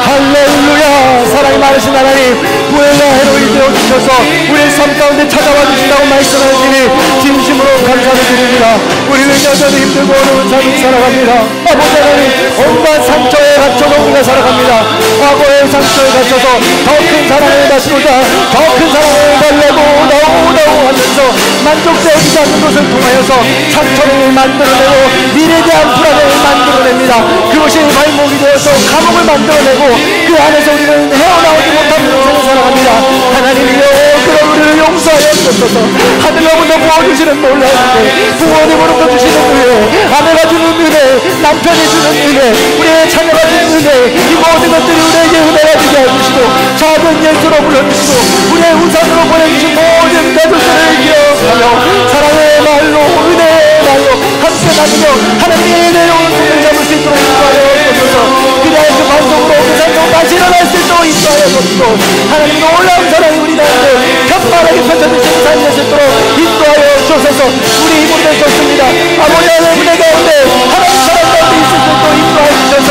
할렐루야. 사랑이 많으신 하나님, 부엘라 헤로이 되어주셔서 우리의 삶 가운데 찾아와 주신다고 말씀하시니 진심으로 감사를 드립니다. 우리는 여전히 힘들고 어려운 삶을 살아갑니다. 아버지 하나님, 온갖 상처에 갇혀서 우리가 살아갑니다. 과거의 상처에 갇혀서 더 큰 사랑을 받고자 더 큰 사랑을 달라고 오다오 하면서 만족되지 않는 것을 통하여서 상처를 만들어내고 미래에 대한 불안을 만들어냅니다. 그것이 발목이 되어서 감옥을 만들어내고 그 안에서 우리는 헤어나오지 못하는 인생을 살아갑니다. 하나님이여, 그런 우리를 용서하여 주옵소서. 하늘로부터 부어주시는 놀라운 은혜, 부모님으로부터 주시는 은혜, 아내가 주는 은혜, 남편이 주는 은혜, 우리의 자녀가 주는 은혜, 이 모든 것들이 우리에게 은혜가 되게 해주시고 작은 예수로 불러주시고 우리의 우산으로 보내주신 모든 가족들을 기억하며 사랑의 말로 은혜의 말로 함께 나누며 하나님의 내려오는 손을 잡을 수 있도록 인도하여 주옵소서. 그리하여 그 반성으로 그 생명 다시 일어날 수 있도록 인도하여 주옵소서. 하나님 놀라운 사랑이 우리 가운데 편만하게 펼쳐주시는 삶이 될 수 있도록 인도하여 주옵소서. 우리 힘을 낼 수 없습니다. 아버지 하나님, 은혜 가운데 하나님 사랑 가운데 있을 수 있도록 인도하여 주셔서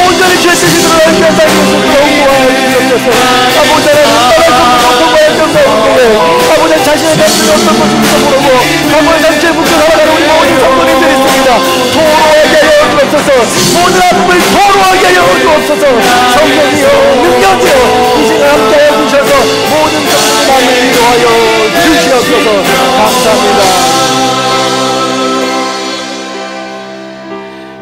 온전히 주의 뜻을 위한 삶이 될 수 있도록 인도하여 주옵소서. 아버지 하나님, 떠날 수 없는 고통과 염려가 있는데 아버지 자신의 삶이 어떤 것인지도 모르고 아버지 상처에 묶여 살아가는 우리 모든 성도님들이 있습니다. 토로하게 하여 주옵소서. 모든 아픔을 토로하게 하여 주옵소서. 성령이여, 능력이여, 이 시간 함께하여 주셔서 모든 성도의 마음을 위로하여 주시옵소서. 감사합니다.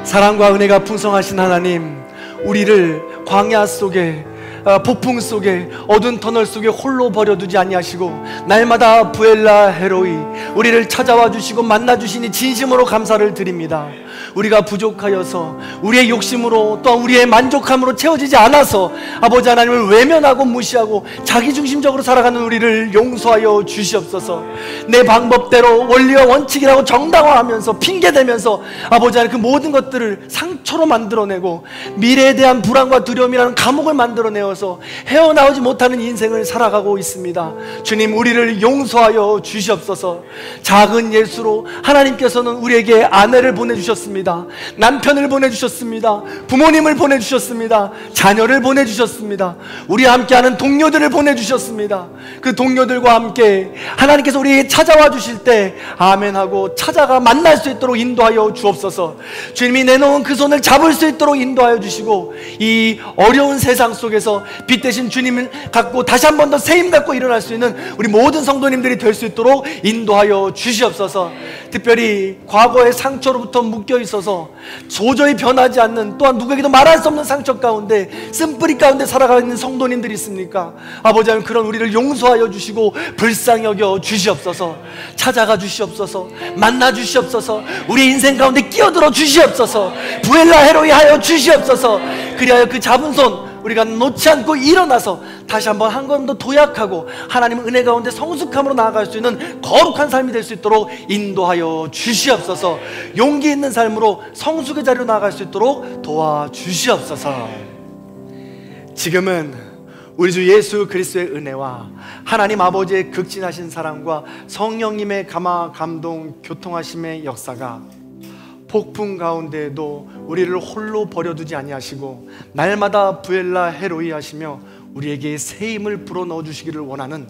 사랑과 은혜가 풍성하신 하나님, 우리를 광야 속에 폭풍 속에 어두운 터널 속에 홀로 버려두지 아니하시고 날마다 부엘라 헤로이 우리를 찾아와 주시고 만나 주시니 진심으로 감사를 드립니다. 우리가 부족하여서 우리의 욕심으로 또한 우리의 만족함으로 채워지지 않아서 아버지 하나님을 외면하고 무시하고 자기중심적으로 살아가는 우리를 용서하여 주시옵소서. 내 방법대로 원리와 원칙이라고 정당화하면서 핑계대면서 아버지 하나님 그 모든 것들을 상처로 만들어내고 미래에 대한 불안과 두려움이라는 감옥을 만들어내어서 헤어나오지 못하는 인생을 살아가고 있습니다. 주님, 우리를 용서하여 주시옵소서. 작은 예수로 하나님께서는 우리에게 아내를 보내주셨습니다. 남편을 보내주셨습니다. 부모님을 보내주셨습니다. 자녀를 보내주셨습니다. 우리와 함께하는 동료들을 보내주셨습니다. 그 동료들과 함께 하나님께서 우리에게 찾아와 주실 때 아멘하고 찾아가 만날 수 있도록 인도하여 주옵소서. 주님이 내놓은 그 손을 잡을 수 있도록 인도하여 주시고 이 어려운 세상 속에서 빛 대신 주님을 갖고 다시 한 번 더 새 힘 갖고 일어날 수 있는 우리 모든 성도님들이 될 수 있도록 인도하여 주시옵소서. 특별히 과거의 상처로부터 묶여 있어서 도저히 변하지 않는, 또한 누구에게도 말할 수 없는 상처 가운데 쓴뿌리 가운데 살아가고 있는 성도님들이 있습니까? 아버지 하나님, 그런 우리를 용서하여 주시고 불쌍히 여겨 주시옵소서. 찾아가 주시옵소서. 만나 주시옵소서. 우리 인생 가운데 끼어들어 주시옵소서. 부엘라 헤로이 하여 주시옵소서. 그리하여 그 잡은 손 우리가 놓지 않고 일어나서 다시 한번 한 걸음 더 도약하고 하나님 은혜 가운데 성숙함으로 나아갈 수 있는 거룩한 삶이 될 수 있도록 인도하여 주시옵소서. 용기 있는 삶으로 성숙의 자리로 나아갈 수 있도록 도와주시옵소서. 지금은 우리 주 예수 그리스도의 은혜와 하나님 아버지의 극진하신 사랑과 성령님의 감화 감동 교통하심의 역사가 폭풍 가운데에도 우리를 홀로 버려두지 아니하시고 날마다 부엘라 헤로이 하시며 우리에게 새 힘을 불어넣어 주시기를 원하는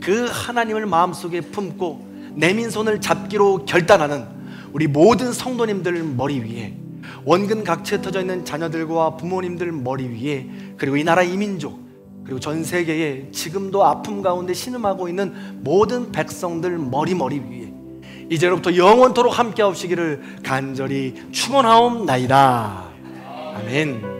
그 하나님을 마음속에 품고 내민 손을 잡기로 결단하는 우리 모든 성도님들 머리 위에, 원근 각처에 터져 있는 자녀들과 부모님들 머리 위에, 그리고 이 나라 이민족 그리고 전 세계에 지금도 아픔 가운데 신음하고 있는 모든 백성들 머리 위에 이제로부터 영원토록 함께하시기를 간절히 축원하옵나이다. 아멘.